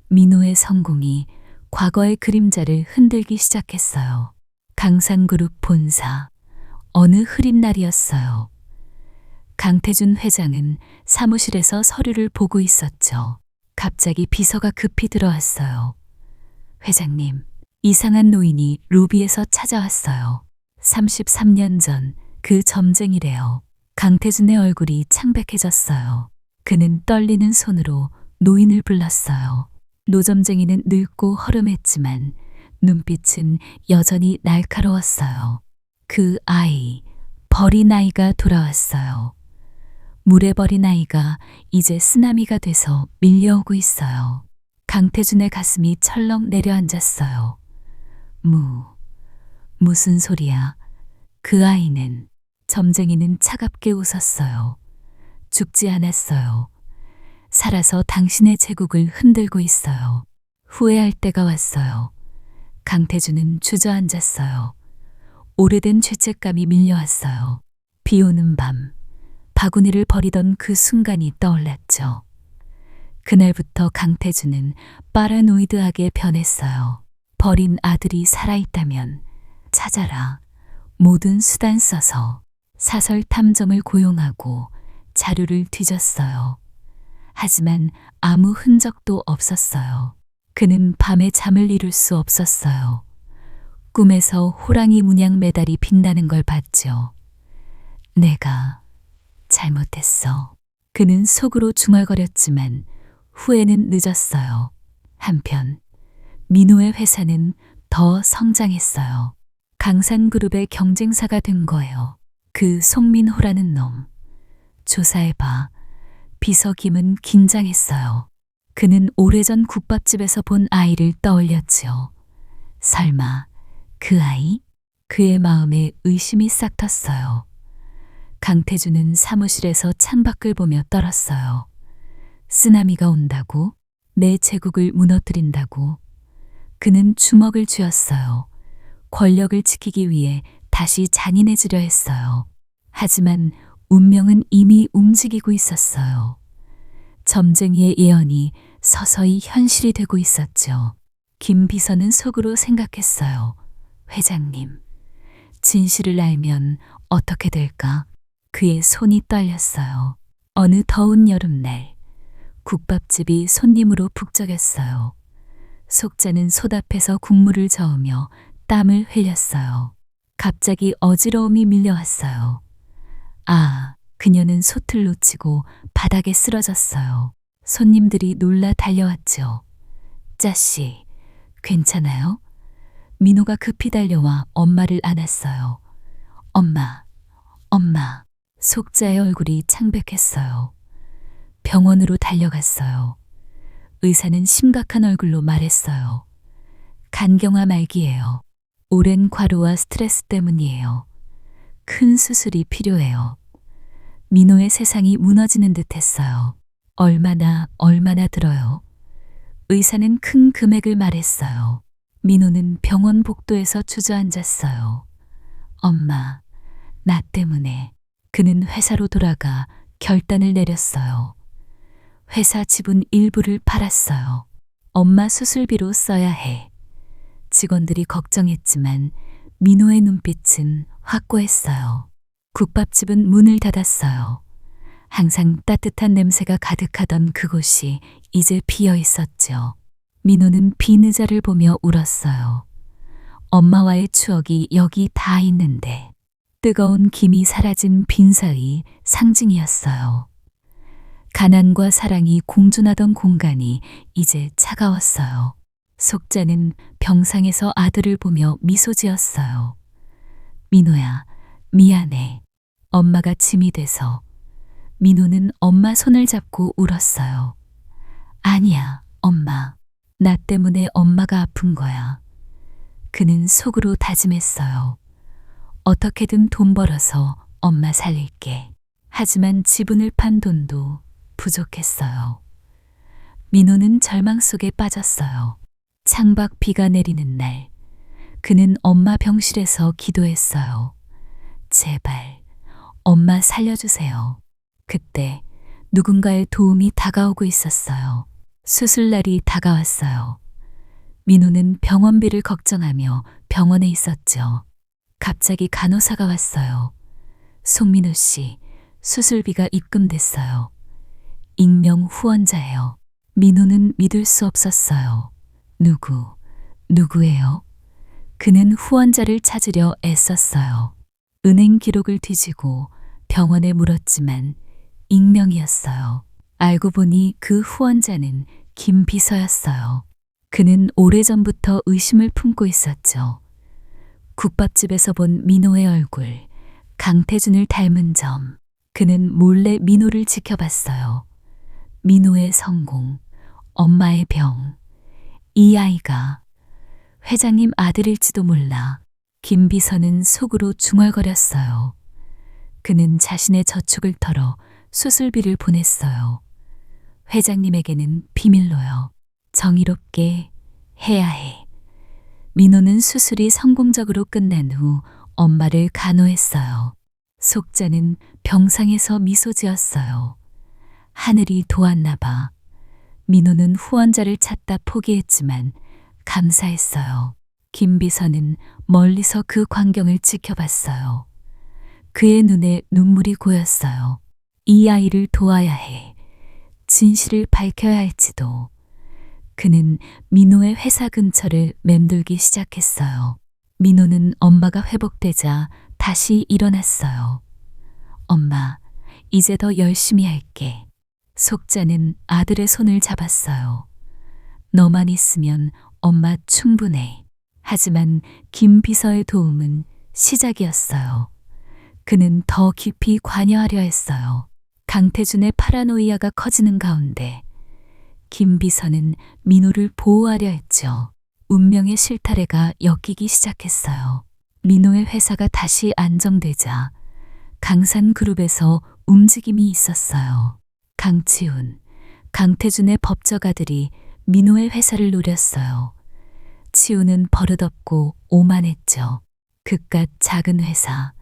Speaker 3: 민호의 성공이 과거의 그림자를 흔들기 시작했어요. 강산그룹 본사, 어느 흐린 날이었어요. 강태준 회장은 사무실에서 서류를 보고 있었죠. 갑자기 비서가 급히 들어왔어요. 회장님, 이상한 노인이 로비에서 찾아왔어요. 33년 전 그 점쟁이래요. 강태준의 얼굴이 창백해졌어요. 그는 떨리는 손으로 노인을 불렀어요. 노점쟁이는 늙고 허름했지만 눈빛은 여전히 날카로웠어요. 그 아이, 버린 아이가 돌아왔어요. 물에 버린 아이가 이제 쓰나미가 돼서 밀려오고 있어요. 강태준의 가슴이 철렁 내려앉았어요. 무슨 소리야? 그 아이는, 점쟁이는 차갑게 웃었어요. 죽지 않았어요. 살아서 당신의 제국을 흔들고 있어요. 후회할 때가 왔어요. 강태준은 주저앉았어요. 오래된 죄책감이 밀려왔어요. 비 오는 밤, 바구니를 버리던 그 순간이 떠올랐죠. 그날부터 강태준은 파라노이드하게 변했어요. 버린 아들이 살아있다면 찾아라. 모든 수단 써서 사설 탐정을 고용하고 자료를 뒤졌어요. 하지만 아무 흔적도 없었어요. 그는 밤에 잠을 이룰 수 없었어요. 꿈에서 호랑이 문양 메달이 빛나는 걸 봤죠. 내가 잘못했어. 그는 속으로 중얼거렸지만 후회는 늦었어요. 한편 민호의 회사는 더 성장했어요. 강산그룹의 경쟁사가 된 거예요. 그 송민호라는 놈. 조사해봐. 비서 김은 긴장했어요. 그는 오래전 국밥집에서 본 아이를 떠올렸지요. 설마 그 아이? 그의 마음에 의심이 싹 텄어요. 강태준은 사무실에서 창밖을 보며 떨었어요. 쓰나미가 온다고? 내 제국을 무너뜨린다고? 그는 주먹을 쥐었어요. 권력을 지키기 위해 다시 잔인해지려 했어요. 하지만 운명은 이미 움직이고 있었어요. 점쟁이의 예언이 서서히 현실이 되고 있었죠. 김 비서는 속으로 생각했어요. 회장님, 진실을 알면 어떻게 될까? 그의 손이 떨렸어요. 어느 더운 여름날, 국밥집이 손님으로 북적였어요. 속자는 솥 앞에서 국물을 저으며 땀을 흘렸어요. 갑자기 어지러움이 밀려왔어요. 아, 그녀는 솥을 놓치고 바닥에 쓰러졌어요. 손님들이 놀라 달려왔죠. 짜씨, 괜찮아요? 민호가 급히 달려와 엄마를 안았어요. 엄마, 엄마. 속자의 얼굴이 창백했어요. 병원으로 달려갔어요. 의사는 심각한 얼굴로 말했어요. 간경화 말기예요. 오랜 과로와 스트레스 때문이에요. 큰 수술이 필요해요. 민호의 세상이 무너지는 듯 했어요. 얼마나 들어요? 의사는 큰 금액을 말했어요. 민호는 병원 복도에서 주저앉았어요. 엄마, 나 때문에. 그는 회사로 돌아가 결단을 내렸어요. 회사 지분 일부를 팔았어요. 엄마 수술비로 써야 해. 직원들이 걱정했지만 민호의 눈빛은 확고했어요. 국밥집은 문을 닫았어요. 항상 따뜻한 냄새가 가득하던 그곳이 이제 비어 있었죠. 민호는 빈 의자를 보며 울었어요. 엄마와의 추억이 여기 다 있는데. 뜨거운 김이 사라진 빈사의 상징이었어요. 가난과 사랑이 공존하던 공간이 이제 차가웠어요. 속자는 병상에서 아들을 보며 미소 지었어요. 민호야, 미안해. 엄마가 짐이 돼서. 민호는 엄마 손을 잡고 울었어요. 아니야, 엄마. 나 때문에 엄마가 아픈 거야. 그는 속으로 다짐했어요. 어떻게든 돈 벌어서 엄마 살릴게. 하지만 지분을 판 돈도 부족했어요. 민호는 절망 속에 빠졌어요. 창밖 비가 내리는 날, 그는 엄마 병실에서 기도했어요. 제발, 엄마 살려주세요. 그때 누군가의 도움이 다가오고 있었어요. 수술날이 다가왔어요. 민호는 병원비를 걱정하며 병원에 있었죠. 갑자기 간호사가 왔어요. 송민호 씨, 수술비가 입금됐어요. 익명 후원자예요. 민호는 믿을 수 없었어요. 누구예요? 그는 후원자를 찾으려 애썼어요. 은행 기록을 뒤지고 병원에 물었지만 익명이었어요. 알고 보니 그 후원자는 김 비서였어요. 그는 오래전부터 의심을 품고 있었죠. 국밥집에서 본 민호의 얼굴, 강태준을 닮은 점. 그는 몰래 민호를 지켜봤어요. 민호의 성공, 엄마의 병. 이 아이가 회장님 아들일지도 몰라. 김 비서는 속으로 중얼거렸어요. 그는 자신의 저축을 털어 수술비를 보냈어요. 회장님에게는 비밀로요. 정의롭게 해야 해. 민호는 수술이 성공적으로 끝난 후 엄마를 간호했어요. 속자는 병상에서 미소 지었어요. 하늘이 도왔나 봐. 민호는 후원자를 찾다 포기했지만 감사했어요. 김 비서는 멀리서 그 광경을 지켜봤어요. 그의 눈에 눈물이 고였어요. 이 아이를 도와야 해. 진실을 밝혀야 할지도. 그는 민호의 회사 근처를 맴돌기 시작했어요. 민호는 엄마가 회복되자 다시 일어났어요. 엄마, 이제 더 열심히 할게. 속자는 아들의 손을 잡았어요. 너만 있으면 엄마 충분해. 하지만 김 비서의 도움은 시작이었어요. 그는 더 깊이 관여하려 했어요. 강태준의 파라노이아가 커지는 가운데 김 비서는 민호를 보호하려 했죠. 운명의 실타래가 엮이기 시작했어요. 민호의 회사가 다시 안정되자 강산그룹에서 움직임이 있었어요. 강치훈, 강태준의 법적아들이 민호의 회사를 노렸어요. 치훈은 버릇없고 오만했죠. 그깟 작은 회사,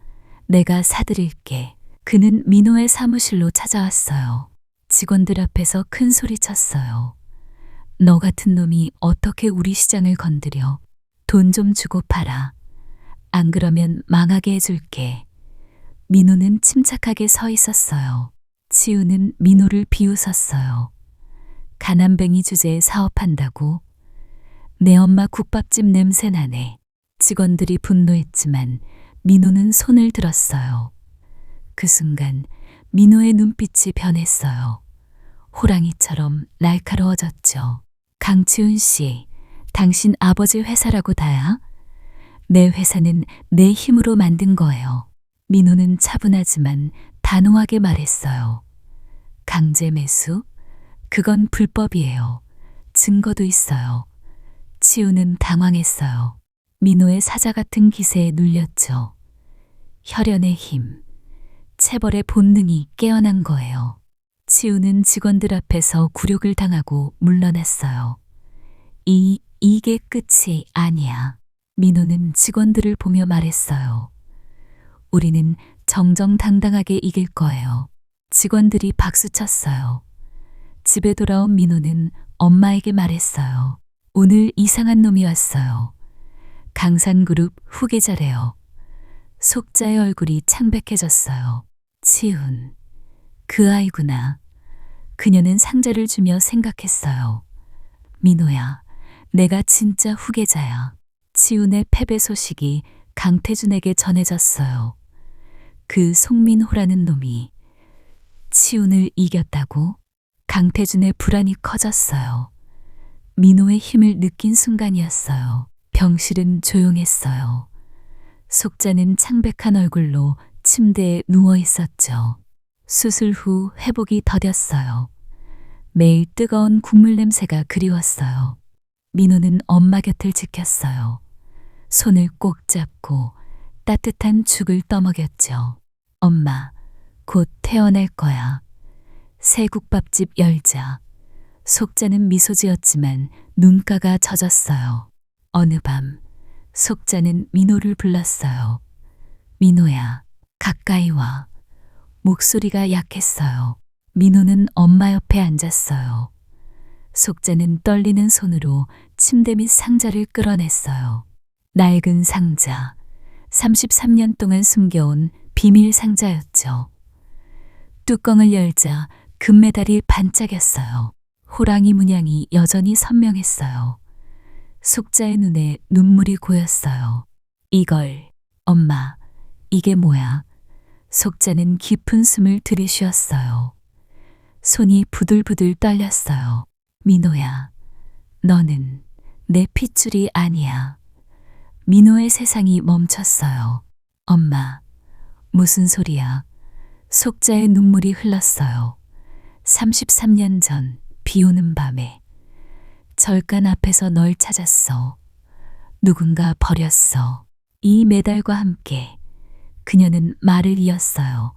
Speaker 3: 내가 사드릴게. 그는 민호의 사무실로 찾아왔어요. 직원들 앞에서 큰 소리 쳤어요. 너 같은 놈이 어떻게 우리 시장을 건드려? 돈 좀 주고 팔아. 안 그러면 망하게 해줄게. 민호는 침착하게 서 있었어요. 치우는 민호를 비웃었어요. 가난뱅이 주제에 사업한다고? 내 엄마 국밥집 냄새 나네. 직원들이 분노했지만 민호는 손을 들었어요. 그 순간 민호의 눈빛이 변했어요. 호랑이처럼 날카로워졌죠. 강치훈 씨, 당신 아버지 회사라고 다야? 내 회사는 내 힘으로 만든 거예요. 민호는 차분하지만 단호하게 말했어요. 강제 매수? 그건 불법이에요. 증거도 있어요. 치우는 당황했어요. 민호의 사자 같은 기세에 눌렸죠. 혈연의 힘, 체벌의 본능이 깨어난 거예요. 치우는 직원들 앞에서 굴욕을 당하고 물러났어요. 이게 끝이 아니야. 민호는 직원들을 보며 말했어요. 우리는 정정당당하게 이길 거예요. 직원들이 박수쳤어요. 집에 돌아온 민호는 엄마에게 말했어요. 오늘 이상한 놈이 왔어요. 강산그룹 후계자래요. 속자의 얼굴이 창백해졌어요. 치훈, 그 아이구나. 그녀는 상자를 주며 생각했어요. 민호야, 내가 진짜 후계자야. 치훈의 패배 소식이 강태준에게 전해졌어요. 그 송민호라는 놈이 치훈을 이겼다고? 강태준의 불안이 커졌어요. 민호의 힘을 느낀 순간이었어요. 병실은 조용했어요. 속자는 창백한 얼굴로 침대에 누워 있었죠. 수술 후 회복이 더뎠어요. 매일 뜨거운 국물 냄새가 그리웠어요. 민호는 엄마 곁을 지켰어요. 손을 꼭 잡고 따뜻한 죽을 떠먹였죠. 엄마, 곧 태어날 거야. 새 국밥집 열자. 속자는 미소 지었지만 눈가가 젖었어요. 어느 밤 속자는 민호를 불렀어요. 민호야, 가까이 와. 목소리가 약했어요. 민호는 엄마 옆에 앉았어요. 속자는 떨리는 손으로 침대 밑 상자를 끌어냈어요. 낡은 상자, 33년 동안 숨겨온 비밀 상자였죠. 뚜껑을 열자 금메달이 반짝였어요. 호랑이 문양이 여전히 선명했어요. 속자의 눈에 눈물이 고였어요. 이걸, 엄마, 이게 뭐야? 속자는 깊은 숨을 들이쉬었어요. 손이 부들부들 떨렸어요. 민호야, 너는 내 핏줄이 아니야. 민호의 세상이 멈췄어요. 엄마, 무슨 소리야? 속자의 눈물이 흘렀어요. 33년 전 비 오는 밤에 절간 앞에서 널 찾았어. 누군가 버렸어. 이 메달과 함께 그녀는 말을 이었어요.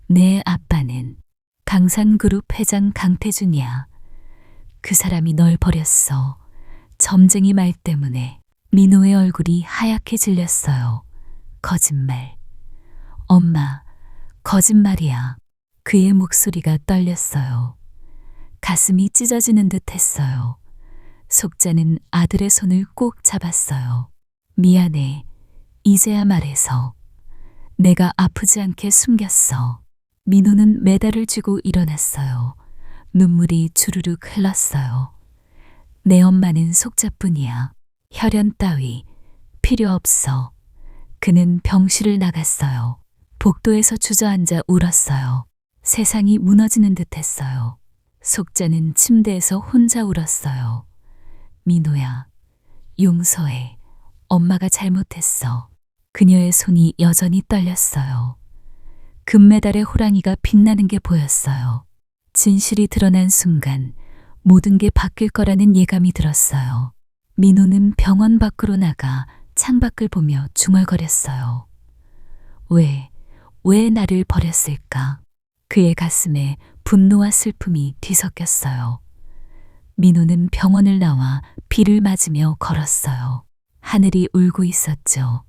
Speaker 3: 내 아빠는 강산그룹 회장 강태준이야. 그 사람이 널 버렸어. 점쟁이 말 때문에. 민호의 얼굴이 하얗게 질렸어요. 거짓말. 엄마, 거짓말이야. 그의 목소리가 떨렸어요. 가슴이 찢어지는 듯 했어요. 속자는 아들의 손을 꼭 잡았어요. 미안해. 이제야 말해서. 내가 아프지 않게 숨겼어. 민호는 메달을 쥐고 일어났어요. 눈물이 주르륵 흘렀어요. 내 엄마는 속자뿐이야. 혈연 따위 필요 없어. 그는 병실을 나갔어요. 복도에서 주저앉아 울었어요. 세상이 무너지는 듯 했어요. 속자는 침대에서 혼자 울었어요. 민호야, 용서해. 엄마가 잘못했어. 그녀의 손이 여전히 떨렸어요. 금메달의 호랑이가 빛나는 게 보였어요. 진실이 드러난 순간 모든 게 바뀔 거라는 예감이 들었어요. 민호는 병원 밖으로 나가 창밖을 보며 중얼거렸어요. 왜 나를 버렸을까? 그의 가슴에 분노와 슬픔이 뒤섞였어요. 민호는 병원을 나와 비를 맞으며 걸었어요. 하늘이 울고 있었죠.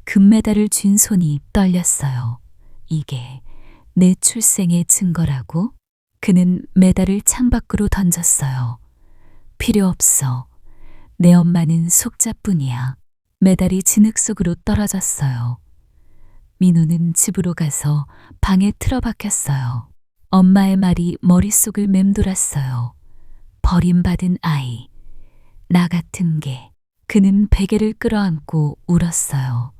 Speaker 3: 금메달을 쥔 손이 떨렸어요. 이게 내 출생의 증거라고? 그는 메달을 창밖으로 던졌어요. 필요 없어. 내 엄마는 속자뿐이야. 메달이 진흙 속으로 떨어졌어요. 민호는 집으로 가서 방에 틀어박혔어요. 엄마의 말이 머릿속을 맴돌았어요. 버림받은 아이, 나 같은 개. 그는 베개를 끌어안고 울었어요.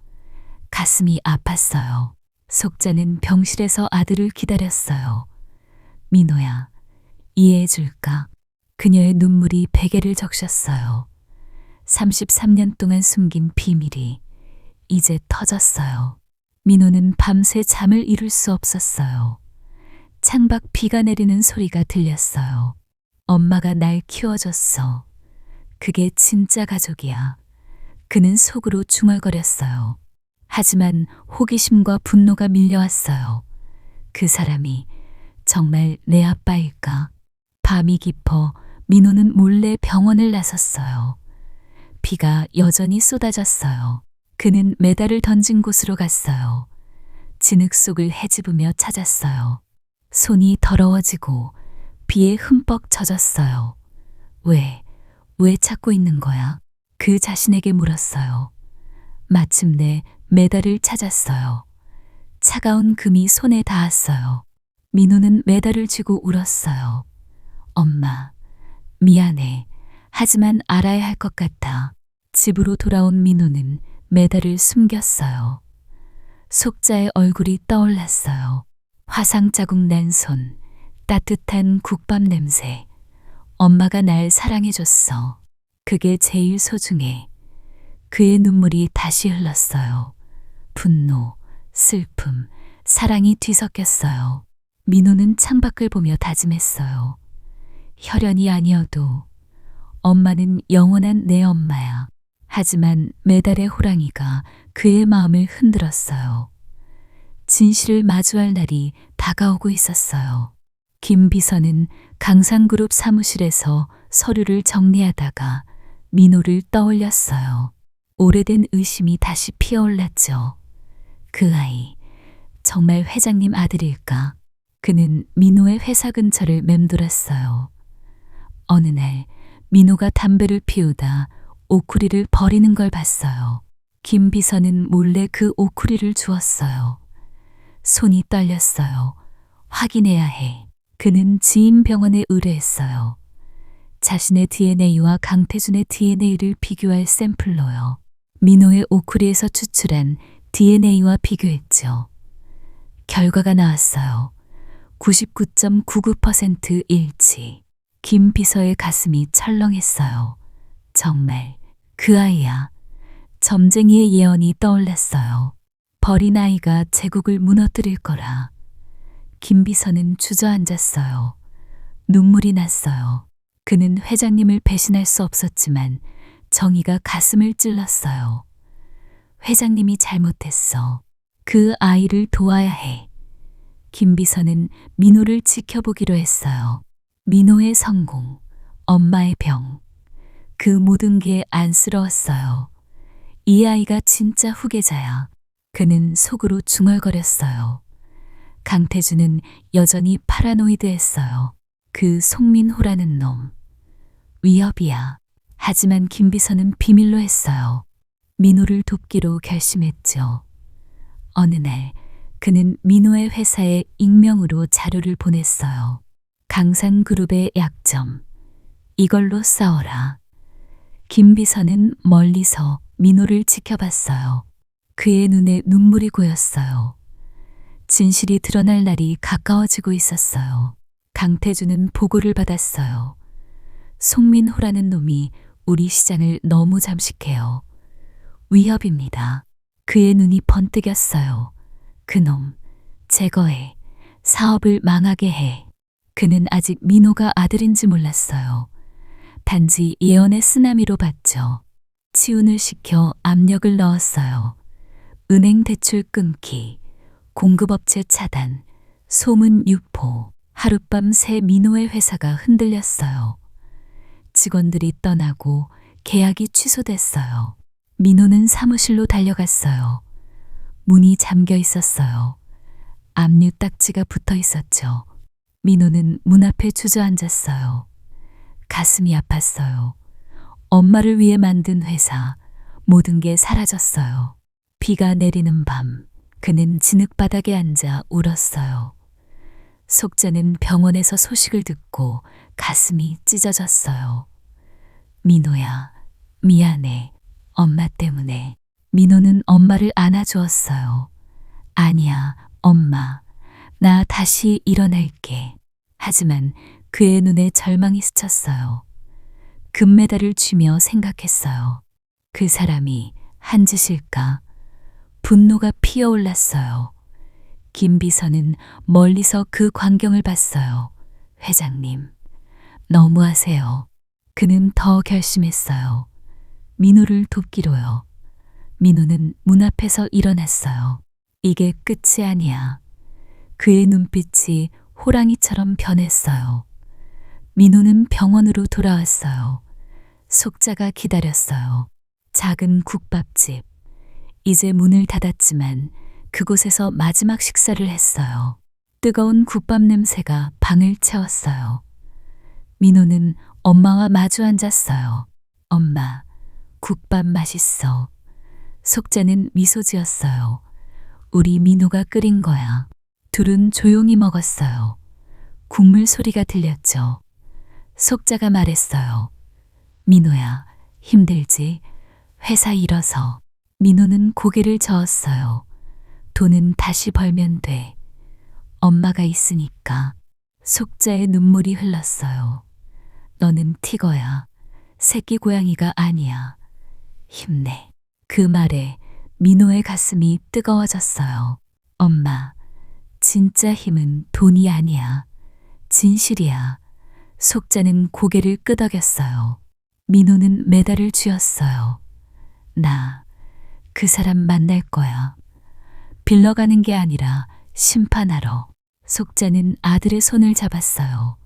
Speaker 3: 가슴이 아팠어요. 속자는 병실에서 아들을 기다렸어요. 민호야, 이해해줄까? 그녀의 눈물이 베개를 적셨어요. 33년 동안 숨긴 비밀이 이제 터졌어요. 민호는 밤새 잠을 이룰 수 없었어요. 창밖 비가 내리는 소리가 들렸어요. 엄마가 날 키워줬어. 그게 진짜 가족이야. 그는 속으로 중얼거렸어요. 하지만 호기심과 분노가 밀려왔어요. 그 사람이 정말 내 아빠일까? 밤이 깊어 민호는 몰래 병원을 나섰어요. 비가 여전히 쏟아졌어요. 그는 메달을 던진 곳으로 갔어요. 진흙 속을 헤집으며 찾았어요. 손이 더러워지고 비에 흠뻑 젖었어요. 왜 찾고 있는 거야? 그 자신에게 물었어요. 마침내 메달을 찾았어요. 차가운 금이 손에 닿았어요. 민호는 메달을 쥐고 울었어요. 엄마, 미안해. 하지만 알아야 할 것 같아. 집으로 돌아온 민호는 메달을 숨겼어요. 속자의 얼굴이 떠올랐어요. 화상 자국 난 손, 따뜻한 국밥 냄새. 엄마가 날 사랑해줬어. 그게 제일 소중해. 그의 눈물이 다시 흘렀어요. 분노, 슬픔, 사랑이 뒤섞였어요. 민호는 창밖을 보며 다짐했어요. 혈연이 아니어도 엄마는 영원한 내 엄마야. 하지만 메달의 호랑이가 그의 마음을 흔들었어요. 진실을 마주할 날이 다가오고 있었어요. 김 비서는 강산그룹 사무실에서 서류를 정리하다가 민호를 떠올렸어요. 오래된 의심이 다시 피어올랐죠. 그 아이, 정말 회장님 아들일까? 그는 민호의 회사 근처를 맴돌았어요. 어느 날 민호가 담배를 피우다 오쿠리를 버리는 걸 봤어요. 김 비서는 몰래 그 오쿠리를 주었어요. 손이 떨렸어요. 확인해야 해. 그는 지인 병원에 의뢰했어요. 자신의 DNA와 강태준의 DNA를 비교할 샘플로요. 민호의 오쿠리에서 추출한 DNA와 비교했죠. 결과가 나왔어요. 99.99% 일치. 김 비서의 가슴이 철렁했어요. 정말 그 아이야. 점쟁이의 예언이 떠올랐어요. 버린 아이가 제국을 무너뜨릴 거라. 김 비서는 주저앉았어요. 눈물이 났어요. 그는 회장님을 배신할 수 없었지만 정의가 가슴을 찔렀어요. 회장님이 잘못했어. 그 아이를 도와야 해. 김 비서는 민호를 지켜보기로 했어요. 민호의 성공, 엄마의 병. 그 모든 게 안쓰러웠어요. 이 아이가 진짜 후계자야. 그는 속으로 중얼거렸어요. 강태준은 여전히 파라노이드했어요. 그 송민호라는 놈. 위협이야. 하지만 김 비서는 비밀로 했어요. 민호를 돕기로 결심했죠. 어느 날 그는 민호의 회사에 익명으로 자료를 보냈어요. 강산그룹의 약점. 이걸로 싸워라. 김 비서는 멀리서 민호를 지켜봤어요. 그의 눈에 눈물이 고였어요. 진실이 드러날 날이 가까워지고 있었어요. 강태준은 보고를 받았어요. 송민호라는 놈이 우리 시장을 너무 잠식해요. 위협입니다. 그의 눈이 번뜩였어요. 그놈, 제거해. 사업을 망하게 해. 그는 아직 민호가 아들인지 몰랐어요. 단지 예언의 쓰나미로 봤죠. 치운을 시켜 압력을 넣었어요. 은행 대출 끊기, 공급업체 차단, 소문 유포. 하룻밤 새 민호의 회사가 흔들렸어요. 직원들이 떠나고 계약이 취소됐어요. 민호는 사무실로 달려갔어요. 문이 잠겨 있었어요. 압류 딱지가 붙어 있었죠. 민호는 문 앞에 주저앉았어요. 가슴이 아팠어요. 엄마를 위해 만든 회사, 모든 게 사라졌어요. 비가 내리는 밤, 그는 진흙바닥에 앉아 울었어요. 속자는 병원에서 소식을 듣고 가슴이 찢어졌어요. 민호야, 미안해. 엄마 때문에. 민호는 엄마를 안아주었어요. 아니야, 엄마. 나 다시 일어날게. 하지만 그의 눈에 절망이 스쳤어요. 금메달을 쥐며 생각했어요. 그 사람이 한 짓일까? 분노가 피어올랐어요. 김비서는 멀리서 그 광경을 봤어요. 회장님, 너무하세요. 그는 더 결심했어요. 민호를 돕기로요. 민호는 문 앞에서 일어났어요. 이게 끝이 아니야. 그의 눈빛이 호랑이처럼 변했어요. 민호는 병원으로 돌아왔어요. 속자가 기다렸어요. 작은 국밥집. 이제 문을 닫았지만 그곳에서 마지막 식사를 했어요. 뜨거운 국밥 냄새가 방을 채웠어요. 민호는 엄마와 마주 앉았어요. 엄마, 국밥 맛있어. 속자는 미소 지었어요. 우리 민호가 끓인 거야. 둘은 조용히 먹었어요. 국물 소리가 들렸죠. 속자가 말했어요. 민호야, 힘들지? 회사 잃어서. 민호는 고개를 저었어요. 돈은 다시 벌면 돼. 엄마가 있으니까. 속자의 눈물이 흘렀어요. 너는 티거야. 새끼 고양이가 아니야. 힘내. 그 말에 민호의 가슴이 뜨거워졌어요. 엄마, 진짜 힘은 돈이 아니야. 진실이야. 속자는 고개를 끄덕였어요. 민호는 메달을 쥐었어요. 나 그 사람 만날 거야. 빌러가는 게 아니라 심판하러. 속자는 아들의 손을 잡았어요.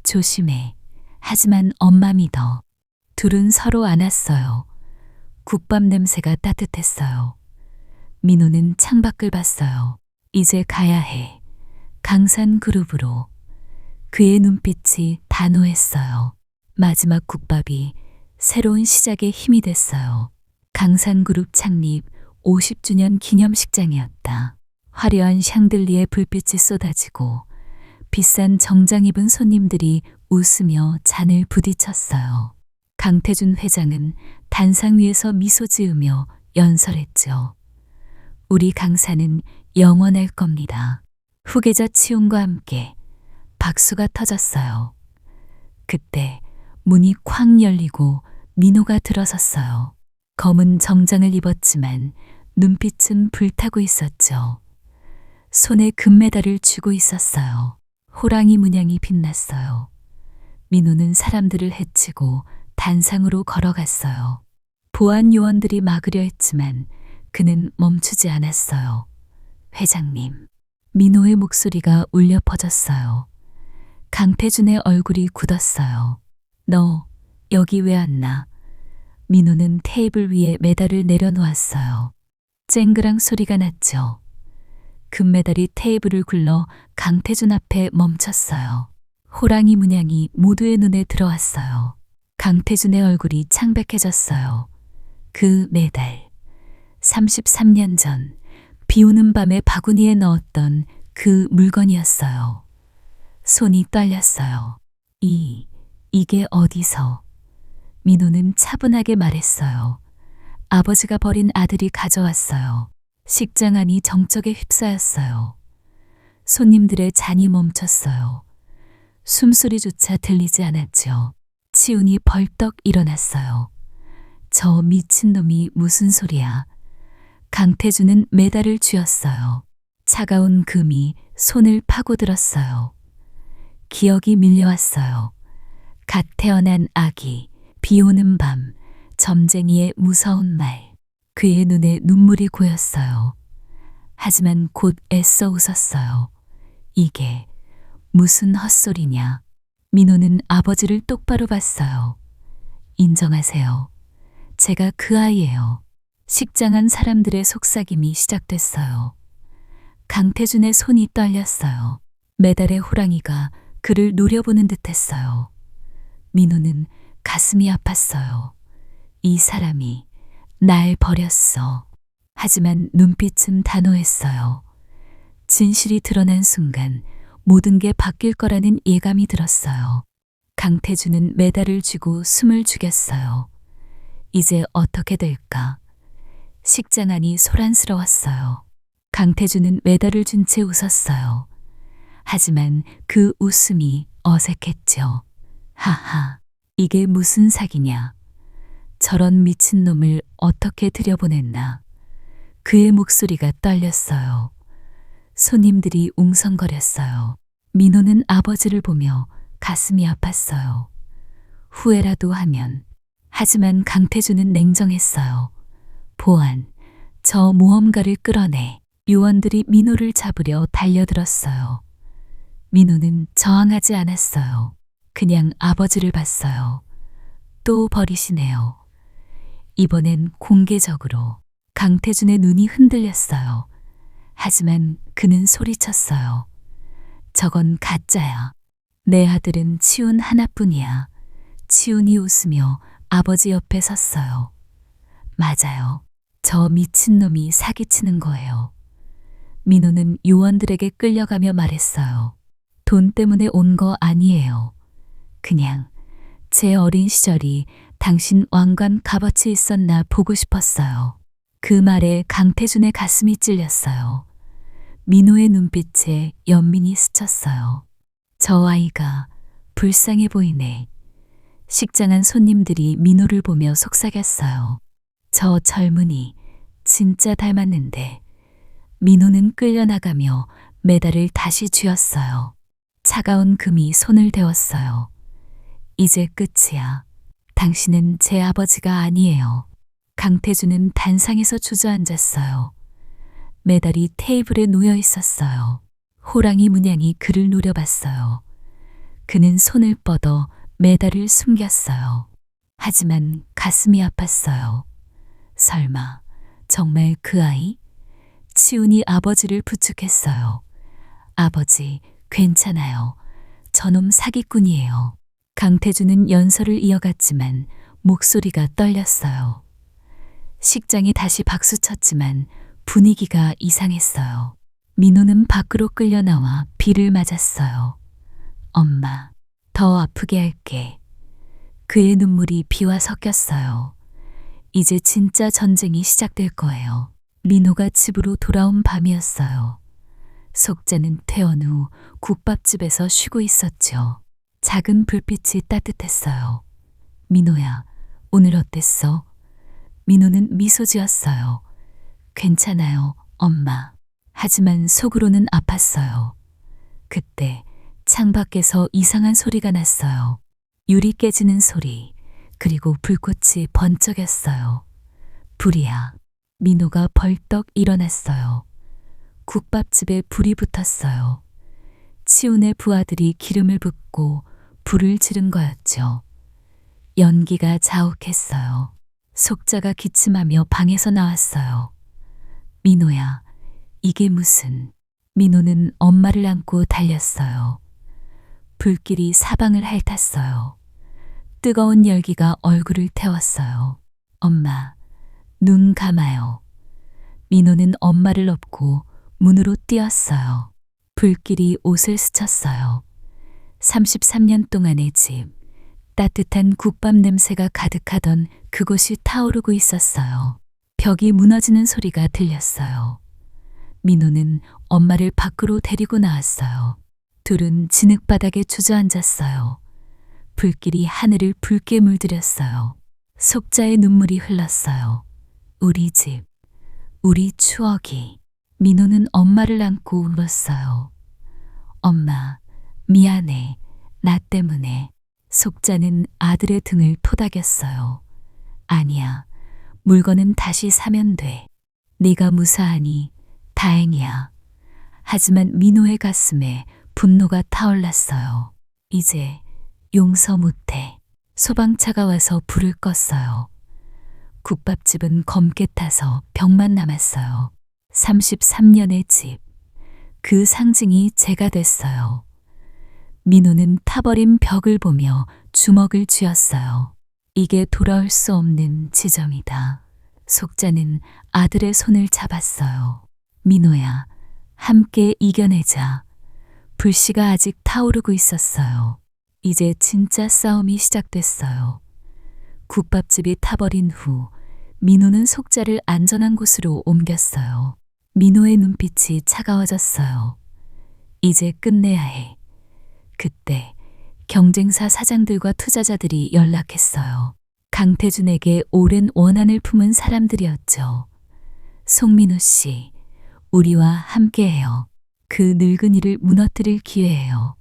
Speaker 3: 조심해. 하지만 엄마 믿어. 둘은 서로 안았어요. 국밥 냄새가 따뜻했어요. 민호는 창밖을 봤어요. 이제 가야 해. 강산그룹으로. 그의 눈빛이 단호했어요. 마지막 국밥이 새로운 시작의 힘이 됐어요. 강산그룹 창립 50주년 기념식장이었다. 화려한 샹들리에 불빛이 쏟아지고 비싼 정장 입은 손님들이 웃으며 잔을 부딪혔어요. 강태준 회장은 단상 위에서 미소 지으며 연설했죠. 우리 강사는 영원할 겁니다. 후계자 치움과 함께 박수가 터졌어요. 그때 문이 쾅 열리고 민호가 들어섰어요. 검은 정장을 입었지만 눈빛은 불타고 있었죠. 손에 금메달을 쥐고 있었어요. 호랑이 문양이 빛났어요. 민호는 사람들을 해치고 단상으로 걸어갔어요. 보안 요원들이 막으려 했지만 그는 멈추지 않았어요. 회장님. 민호의 목소리가 울려 퍼졌어요. 강태준의 얼굴이 굳었어요. 너 여기 왜 왔나? 민호는 테이블 위에 메달을 내려놓았어요. 쨍그랑 소리가 났죠. 금메달이 테이블을 굴러 강태준 앞에 멈췄어요. 호랑이 문양이 모두의 눈에 들어왔어요. 강태준의 얼굴이 창백해졌어요. 그 메달. 33년 전 비오는 밤에 바구니에 넣었던 그 물건이었어요. 손이 떨렸어요. 이게 어디서? 민호는 차분하게 말했어요. 아버지가 버린 아들이 가져왔어요. 식장 안이 정적에 휩싸였어요. 손님들의 잔이 멈췄어요. 숨소리조차 들리지 않았죠. 치훈이 벌떡 일어났어요. 저 미친놈이 무슨 소리야. 강태준은 메달을 쥐었어요. 차가운 금이 손을 파고들었어요. 기억이 밀려왔어요. 갓 태어난 아기, 비 오는 밤, 점쟁이의 무서운 말. 그의 눈에 눈물이 고였어요. 하지만 곧 애써 웃었어요. 이게 무슨 헛소리냐. 민호는 아버지를 똑바로 봤어요. 인정하세요. 제가 그 아이예요. 식장한 사람들의 속삭임이 시작됐어요. 강태준의 손이 떨렸어요. 메달의 호랑이가 그를 노려보는 듯했어요. 민호는 가슴이 아팠어요. 이 사람이 날 버렸어. 하지만 눈빛은 단호했어요. 진실이 드러난 순간 모든 게 바뀔 거라는 예감이 들었어요. 강태주는 메달을 쥐고 숨을 죽였어요. 이제 어떻게 될까? 식장 안이 소란스러웠어요. 강태주는 메달을 준 채 웃었어요. 하지만 그 웃음이 어색했죠. 하하, 이게 무슨 사기냐. 저런 미친놈을 어떻게 들여보냈나. 그의 목소리가 떨렸어요. 손님들이 웅성거렸어요. 민호는 아버지를 보며 가슴이 아팠어요. 후회라도 하면. 하지만 강태주는 냉정했어요. 보안, 저 모험가를 끌어내. 요원들이 민호를 잡으려 달려들었어요. 민호는 저항하지 않았어요. 그냥 아버지를 봤어요. 또 버리시네요. 이번엔 공개적으로. 강태준의 눈이 흔들렸어요. 하지만 그는 소리쳤어요. 저건 가짜야. 내 아들은 치훈 하나뿐이야. 치훈이 웃으며 아버지 옆에 섰어요. 맞아요. 저 미친놈이 사기치는 거예요. 민호는 요원들에게 끌려가며 말했어요. 돈 때문에 온 거 아니에요. 그냥 제 어린 시절이 당신 왕관 값어치 있었나 보고 싶었어요. 그 말에 강태준의 가슴이 찔렸어요. 민호의 눈빛에 연민이 스쳤어요. 저 아이가 불쌍해 보이네. 식장한 손님들이 민호를 보며 속삭였어요. 저 젊은이 진짜 닮았는데. 민호는 끌려나가며 메달을 다시 쥐었어요. 차가운 금이 손을 데웠어요. 이제 끝이야. 당신은 제 아버지가 아니에요. 강태주는 단상에서 주저앉았어요. 메달이 테이블에 놓여 있었어요. 호랑이 문양이 그를 노려봤어요. 그는 손을 뻗어 메달을 숨겼어요. 하지만 가슴이 아팠어요. 설마 정말 그 아이? 치훈이 아버지를 부축했어요. 아버지, 괜찮아요. 저놈 사기꾼이에요. 강태주는 연설을 이어갔지만 목소리가 떨렸어요. 식장이 다시 박수쳤지만 분위기가 이상했어요. 민호는 밖으로 끌려 나와 비를 맞았어요. 엄마, 더 아프게 할게. 그의 눈물이 비와 섞였어요. 이제 진짜 전쟁이 시작될 거예요. 민호가 집으로 돌아온 밤이었어요. 속자는 퇴원 후 국밥집에서 쉬고 있었죠. 작은 불빛이 따뜻했어요. 민호야, 오늘 어땠어? 민호는 미소 지었어요. 괜찮아요, 엄마. 하지만 속으로는 아팠어요. 그때 창밖에서 이상한 소리가 났어요. 유리 깨지는 소리, 그리고 불꽃이 번쩍였어요. 불이야. 민호가 벌떡 일어났어요. 국밥집에 불이 붙었어요. 치훈의 부하들이 기름을 붓고 불을 지른 거였죠. 연기가 자욱했어요. 속자가 기침하며 방에서 나왔어요. 민호야, 이게 무슨... 민호는 엄마를 안고 달렸어요. 불길이 사방을 핥았어요. 뜨거운 열기가 얼굴을 태웠어요. 엄마, 눈 감아요. 민호는 엄마를 업고 문으로 뛰었어요. 불길이 옷을 스쳤어요. 33년 동안의 집, 따뜻한 국밥 냄새가 가득하던 그곳이 타오르고 있었어요. 벽이 무너지는 소리가 들렸어요. 민호는 엄마를 밖으로 데리고 나왔어요. 둘은 진흙바닥에 주저앉았어요. 불길이 하늘을 붉게 물들였어요. 속자의 눈물이 흘렀어요. 우리 집, 우리 추억이. 민호는 엄마를 안고 울었어요. 엄마, 미안해. 나 때문에. 속자는 아들의 등을 토닥였어요. 아니야. 물건은 다시 사면 돼. 네가 무사하니 다행이야. 하지만 민호의 가슴에 분노가 타올랐어요. 이제 용서 못해. 소방차가 와서 불을 껐어요. 국밥집은 검게 타서 벽만 남았어요. 33년의 집. 그 상징이 제가 됐어요. 민호는 타버린 벽을 보며 주먹을 쥐었어요. 이게 돌아올 수 없는 지점이다. 속자는 아들의 손을 잡았어요. 민호야, 함께 이겨내자. 불씨가 아직 타오르고 있었어요. 이제 진짜 싸움이 시작됐어요. 국밥집이 타버린 후 민호는 속자를 안전한 곳으로 옮겼어요. 민호의 눈빛이 차가워졌어요. 이제 끝내야 해. 그때 경쟁사 사장들과 투자자들이 연락했어요. 강태준에게 오랜 원한을 품은 사람들이었죠. 송민호 씨, 우리와 함께해요. 그 늙은이를 무너뜨릴 기회예요.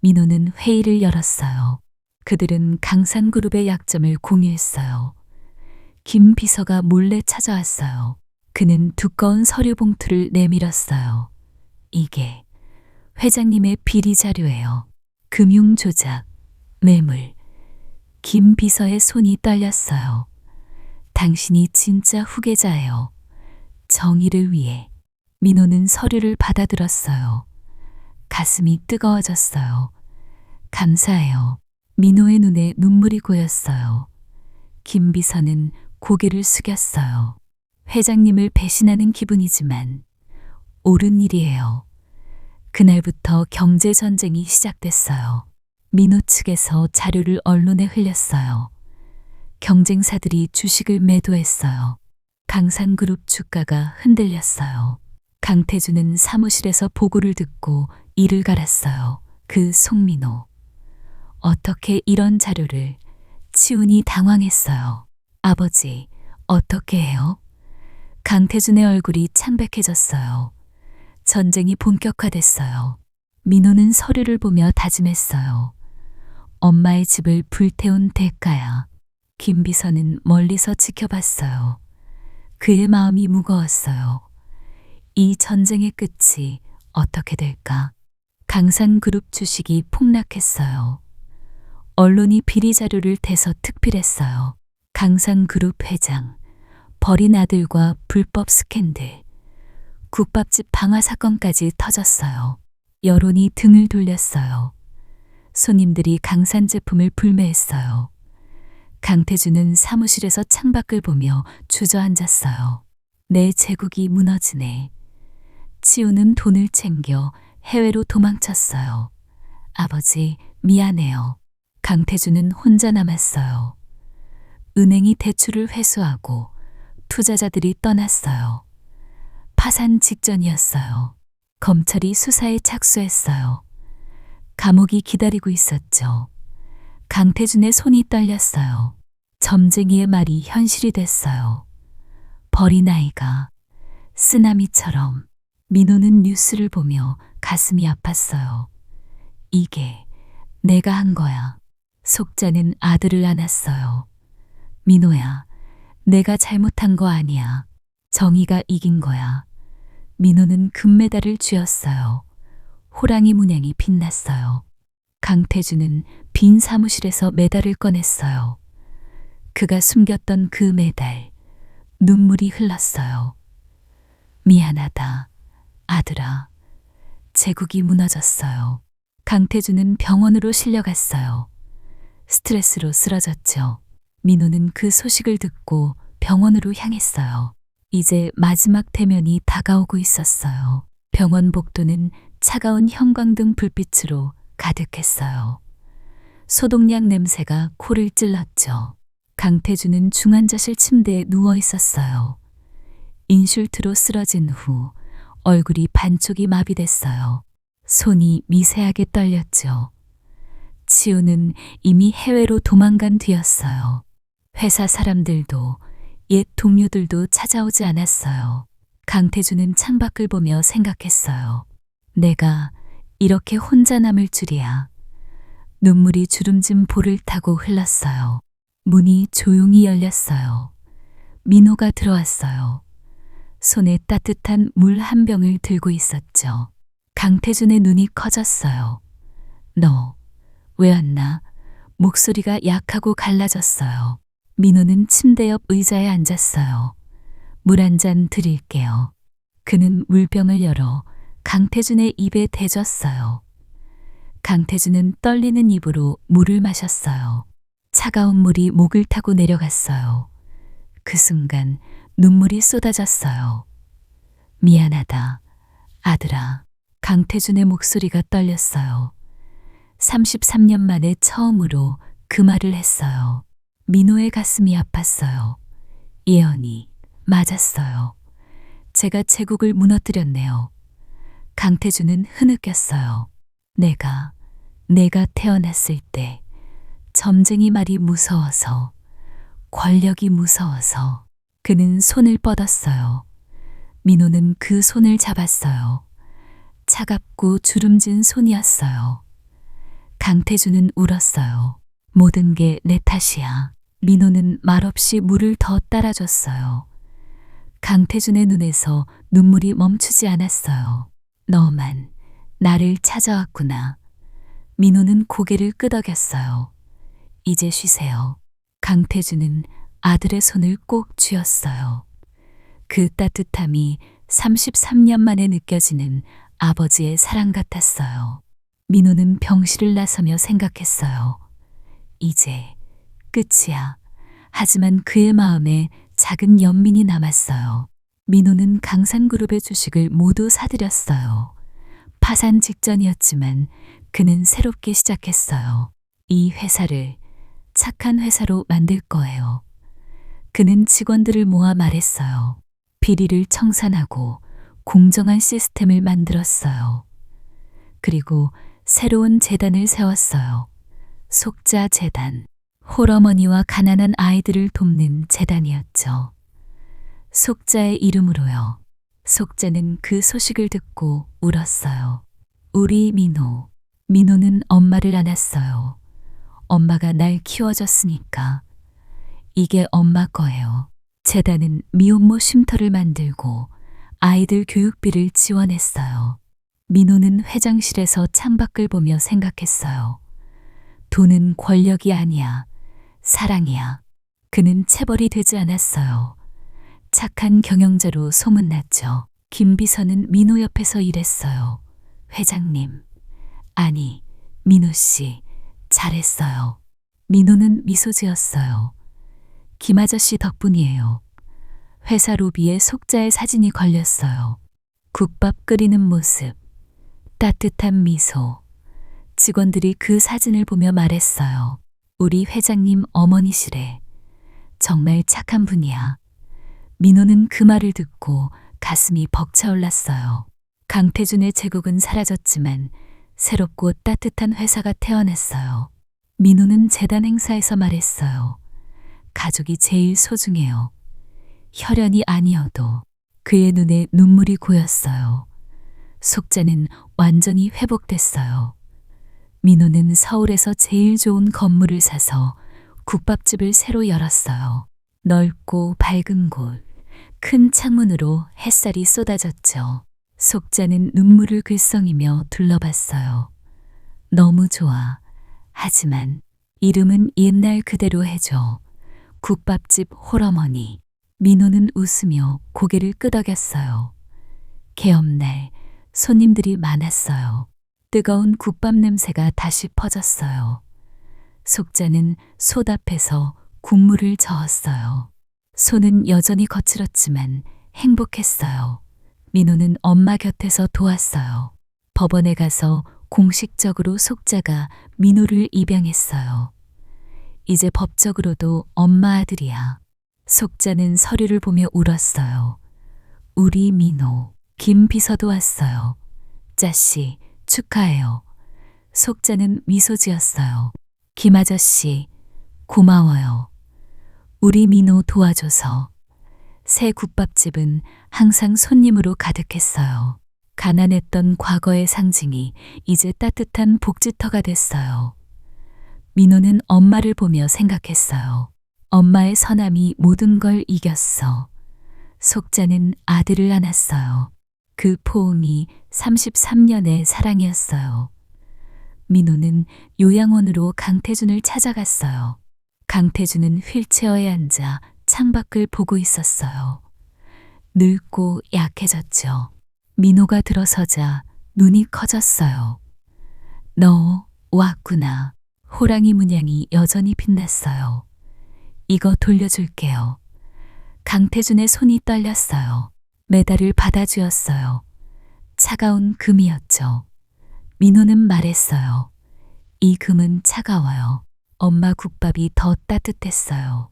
Speaker 3: 민호는 회의를 열었어요. 그들은 강산그룹의 약점을 공유했어요. 김 비서가 몰래 찾아왔어요. 그는 두꺼운 서류 봉투를 내밀었어요. 이게 회장님의 비리 자료예요. 금융 조작, 뇌물. 김 비서의 손이 떨렸어요. 당신이 진짜 후계자예요. 정의를 위해. 민호는 서류를 받아들었어요. 가슴이 뜨거워졌어요. 감사해요. 민호의 눈에 눈물이 고였어요. 김 비서는 고개를 숙였어요. 회장님을 배신하는 기분이지만 옳은 일이에요. 그날부터 경제 전쟁이 시작됐어요. 민호 측에서 자료를 언론에 흘렸어요. 경쟁사들이 주식을 매도했어요. 강산그룹 주가가 흔들렸어요. 강태준은 사무실에서 보고를 듣고 이를 갈았어요. 그 송민호. 어떻게 이런 자료를. 치훈이 당황했어요. 아버지, 어떻게 해요? 강태준의 얼굴이 창백해졌어요. 전쟁이 본격화됐어요. 민호는 서류를 보며 다짐했어요. 엄마의 집을 불태운 대가야. 김 비서는 멀리서 지켜봤어요. 그의 마음이 무거웠어요. 이 전쟁의 끝이 어떻게 될까? 강산그룹 주식이 폭락했어요. 언론이 비리 자료를 대서 특필했어요. 강산그룹 회장, 버린 아들과 불법 스캔들, 국밥집 방화 사건까지 터졌어요. 여론이 등을 돌렸어요. 손님들이 강산 제품을 불매했어요. 강태준은 사무실에서 창밖을 보며 주저앉았어요. 내 제국이 무너지네. 치우는 돈을 챙겨 해외로 도망쳤어요. 아버지, 미안해요. 강태준은 혼자 남았어요. 은행이 대출을 회수하고 투자자들이 떠났어요. 파산 직전이었어요. 검찰이 수사에 착수했어요. 감옥이 기다리고 있었죠. 강태준의 손이 떨렸어요. 점쟁이의 말이 현실이 됐어요. 버린 아이가 쓰나미처럼. 민호는 뉴스를 보며 가슴이 아팠어요. 이게 내가 한 거야. 속자는 아들을 안았어요. 민호야, 내가 잘못한 거 아니야. 정의가 이긴 거야. 민호는 금메달을 쥐었어요. 호랑이 문양이 빛났어요. 강태준은 빈 사무실에서 메달을 꺼냈어요. 그가 숨겼던 그 메달, 눈물이 흘렀어요. 미안하다, 아들아. 제국이 무너졌어요. 강태준은 병원으로 실려갔어요. 스트레스로 쓰러졌죠. 민호는 그 소식을 듣고 병원으로 향했어요. 이제 마지막 대면이 다가오고 있었어요. 병원 복도는 차가운 형광등 불빛으로 가득했어요. 소독약 냄새가 코를 찔렀죠. 강태준은 중환자실 침대에 누워 있었어요. 인슐트로 쓰러진 후 얼굴이 반쪽이 마비됐어요. 손이 미세하게 떨렸죠. 치우는 이미 해외로 도망간 뒤였어요. 회사 사람들도 옛 동료들도 찾아오지 않았어요. 강태준은 창밖을 보며 생각했어요. 내가 이렇게 혼자 남을 줄이야. 눈물이 주름진 볼을 타고 흘렀어요. 문이 조용히 열렸어요. 민호가 들어왔어요. 손에 따뜻한 물 한 병을 들고 있었죠. 강태준의 눈이 커졌어요. 너 왜 왔나? 목소리가 약하고 갈라졌어요. 민호는 침대 옆 의자에 앉았어요. 물 한 잔 드릴게요. 그는 물병을 열어 강태준의 입에 대줬어요. 강태준은 떨리는 입으로 물을 마셨어요. 차가운 물이 목을 타고 내려갔어요. 그 순간 눈물이 쏟아졌어요. 미안하다, 아들아. 강태준의 목소리가 떨렸어요. 33년 만에 처음으로 그 말을 했어요. 민호의 가슴이 아팠어요. 예언이 맞았어요. 제가 제국을 무너뜨렸네요. 강태준은 흐느꼈어요. 내가 태어났을 때 점쟁이 말이 무서워서, 권력이 무서워서. 그는 손을 뻗었어요. 민호는 그 손을 잡았어요. 차갑고 주름진 손이었어요. 강태준은 울었어요. 모든 게 내 탓이야. 민호는 말없이 물을 더 따라줬어요. 강태준의 눈에서 눈물이 멈추지 않았어요. 너만 나를 찾아왔구나. 민호는 고개를 끄덕였어요. 이제 쉬세요. 강태준은 아들의 손을 꼭 쥐었어요. 그 따뜻함이 33년 만에 느껴지는 아버지의 사랑 같았어요. 민호는 병실을 나서며 생각했어요. 이제 끝이야. 하지만 그의 마음에 작은 연민이 남았어요. 민호는 강산그룹의 주식을 모두 사들였어요. 파산 직전이었지만 그는 새롭게 시작했어요. 이 회사를 착한 회사로 만들 거예요. 그는 직원들을 모아 말했어요. 비리를 청산하고 공정한 시스템을 만들었어요. 그리고 새로운 재단을 세웠어요. 속자 재단. 홀어머니와 가난한 아이들을 돕는 재단이었죠. 속자의 이름으로요. 속자는 그 소식을 듣고 울었어요. 우리 민호. 민호는 엄마를 안았어요. 엄마가 날 키워줬으니까. 이게 엄마 거예요. 재단은 미혼모 쉼터를 만들고 아이들 교육비를 지원했어요. 민호는 회장실에서 창밖을 보며 생각했어요. 돈은 권력이 아니야. 사랑이야. 그는 체벌이 되지 않았어요. 착한 경영자로 소문났죠. 김 비서는 민호 옆에서 일했어요. 회장님. 아니, 민호 씨. 잘했어요. 민호는 미소 지었어요. 김 아저씨 덕분이에요. 회사 로비에 속자의 사진이 걸렸어요. 국밥 끓이는 모습, 따뜻한 미소. 직원들이 그 사진을 보며 말했어요. 우리 회장님 어머니시래. 정말 착한 분이야. 민호는 그 말을 듣고 가슴이 벅차올랐어요. 강태준의 제국은 사라졌지만 새롭고 따뜻한 회사가 태어났어요. 민호는 재단 행사에서 말했어요. 가족이 제일 소중해요. 혈연이 아니어도. 그의 눈에 눈물이 고였어요. 속자는 완전히 회복됐어요. 민호는 서울에서 제일 좋은 건물을 사서 국밥집을 새로 열었어요. 넓고 밝은 곳, 큰 창문으로 햇살이 쏟아졌죠. 속자는 눈물을 글썽이며 둘러봤어요. 너무 좋아. 하지만 이름은 옛날 그대로 해줘. 국밥집 홀어머니. 민호는 웃으며 고개를 끄덕였어요. 개업날 손님들이 많았어요. 뜨거운 국밥 냄새가 다시 퍼졌어요. 속자는 솥 앞에서 국물을 저었어요. 손은 여전히 거칠었지만 행복했어요. 민호는 엄마 곁에서 도왔어요. 법원에 가서 공식적으로 속자가 민호를 입양했어요. 이제 법적으로도 엄마 아들이야. 속자는 서류를 보며 울었어요. 우리 민호. 김 비서도 왔어요. 짜씨, 축하해요. 속자는 미소 지었어요. 김 아저씨, 고마워요. 우리 민호 도와줘서. 새 국밥집은 항상 손님으로 가득했어요. 가난했던 과거의 상징이 이제 따뜻한 복지터가 됐어요. 민호는 엄마를 보며 생각했어요. 엄마의 선함이 모든 걸 이겼어. 속자는 아들을 안았어요. 그 포옹이 33년의 사랑이었어요. 민호는 요양원으로 강태준을 찾아갔어요. 강태준은 휠체어에 앉아 창밖을 보고 있었어요. 늙고 약해졌죠. 민호가 들어서자 눈이 커졌어요. 너 왔구나. 호랑이 문양이 여전히 빛났어요. 이거 돌려줄게요. 강태준의 손이 떨렸어요. 메달을 받아주었어요. 차가운 금이었죠. 민호는 말했어요. 이 금은 차가워요. 엄마 국밥이 더 따뜻했어요.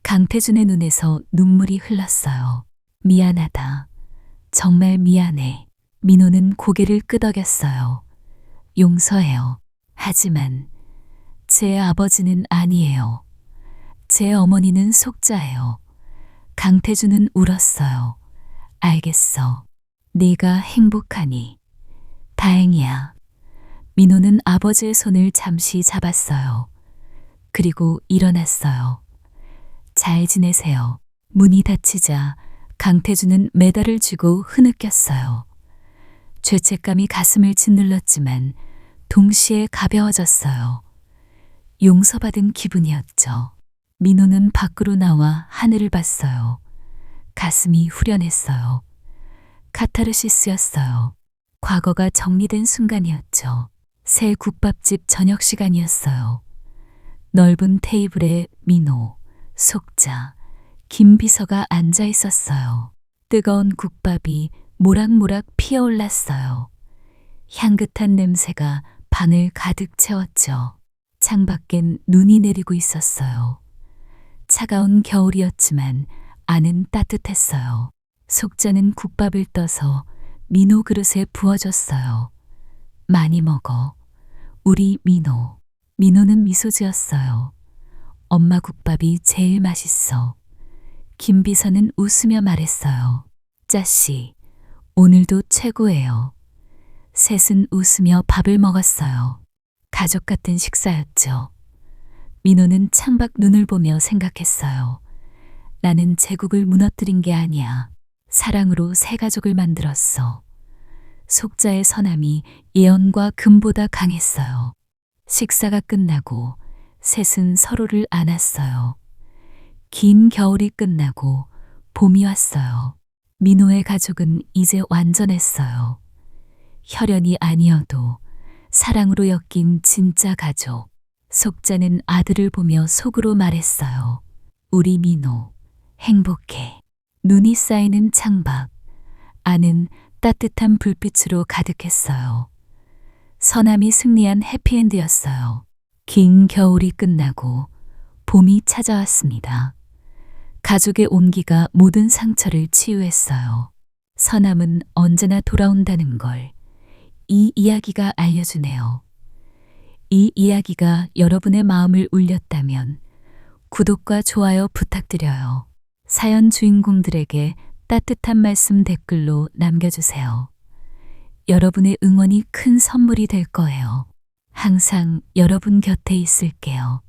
Speaker 3: 강태준의 눈에서 눈물이 흘렀어요. 미안하다. 정말 미안해. 민호는 고개를 끄덕였어요. 용서해요. 하지만 제 아버지는 아니에요. 제 어머니는 속자예요. 강태준은 울었어요. 알겠어. 네가 행복하니. 다행이야. 민호는 아버지의 손을 잠시 잡았어요. 그리고 일어났어요. 잘 지내세요. 문이 닫히자 강태준은 메달을 쥐고 흐느꼈어요. 죄책감이 가슴을 짓눌렀지만 동시에 가벼워졌어요. 용서받은 기분이었죠. 민호는 밖으로 나와 하늘을 봤어요. 가슴이 후련했어요. 카타르시스였어요. 과거가 정리된 순간이었죠. 새 국밥집 저녁 시간이었어요. 넓은 테이블에 민호, 속자, 김 비서가 앉아 있었어요. 뜨거운 국밥이 모락모락 피어올랐어요. 향긋한 냄새가 방을 가득 채웠죠. 창밖엔 눈이 내리고 있었어요. 차가운 겨울이었지만 안은 따뜻했어요. 속자는 국밥을 떠서 민호 그릇에 부어줬어요. 많이 먹어. 우리 민호. 민호는 미소 지었어요. 엄마 국밥이 제일 맛있어. 김 비서는 웃으며 말했어요. 짜씨, 오늘도 최고예요. 셋은 웃으며 밥을 먹었어요. 가족 같은 식사였죠. 민호는 창밖 눈을 보며 생각했어요. 나는 제국을 무너뜨린 게 아니야. 사랑으로 새 가족을 만들었어. 속자의 선함이 예언과 금보다 강했어요. 식사가 끝나고 셋은 서로를 안았어요. 긴 겨울이 끝나고 봄이 왔어요. 민호의 가족은 이제 완전했어요. 혈연이 아니어도 사랑으로 엮인 진짜 가족. 속자는 아들을 보며 속으로 말했어요. 우리 민호, 행복해. 눈이 쌓이는 창밖, 안은 따뜻한 불빛으로 가득했어요. 선함이 승리한 해피엔드였어요. 긴 겨울이 끝나고 봄이 찾아왔습니다. 가족의 온기가 모든 상처를 치유했어요. 선함은 언제나 돌아온다는 걸 이 이야기가 알려주네요. 이 이야기가 여러분의 마음을 울렸다면 구독과 좋아요 부탁드려요. 사연 주인공들에게 따뜻한 말씀 댓글로 남겨주세요. 여러분의 응원이 큰 선물이 될 거예요. 항상 여러분 곁에 있을게요.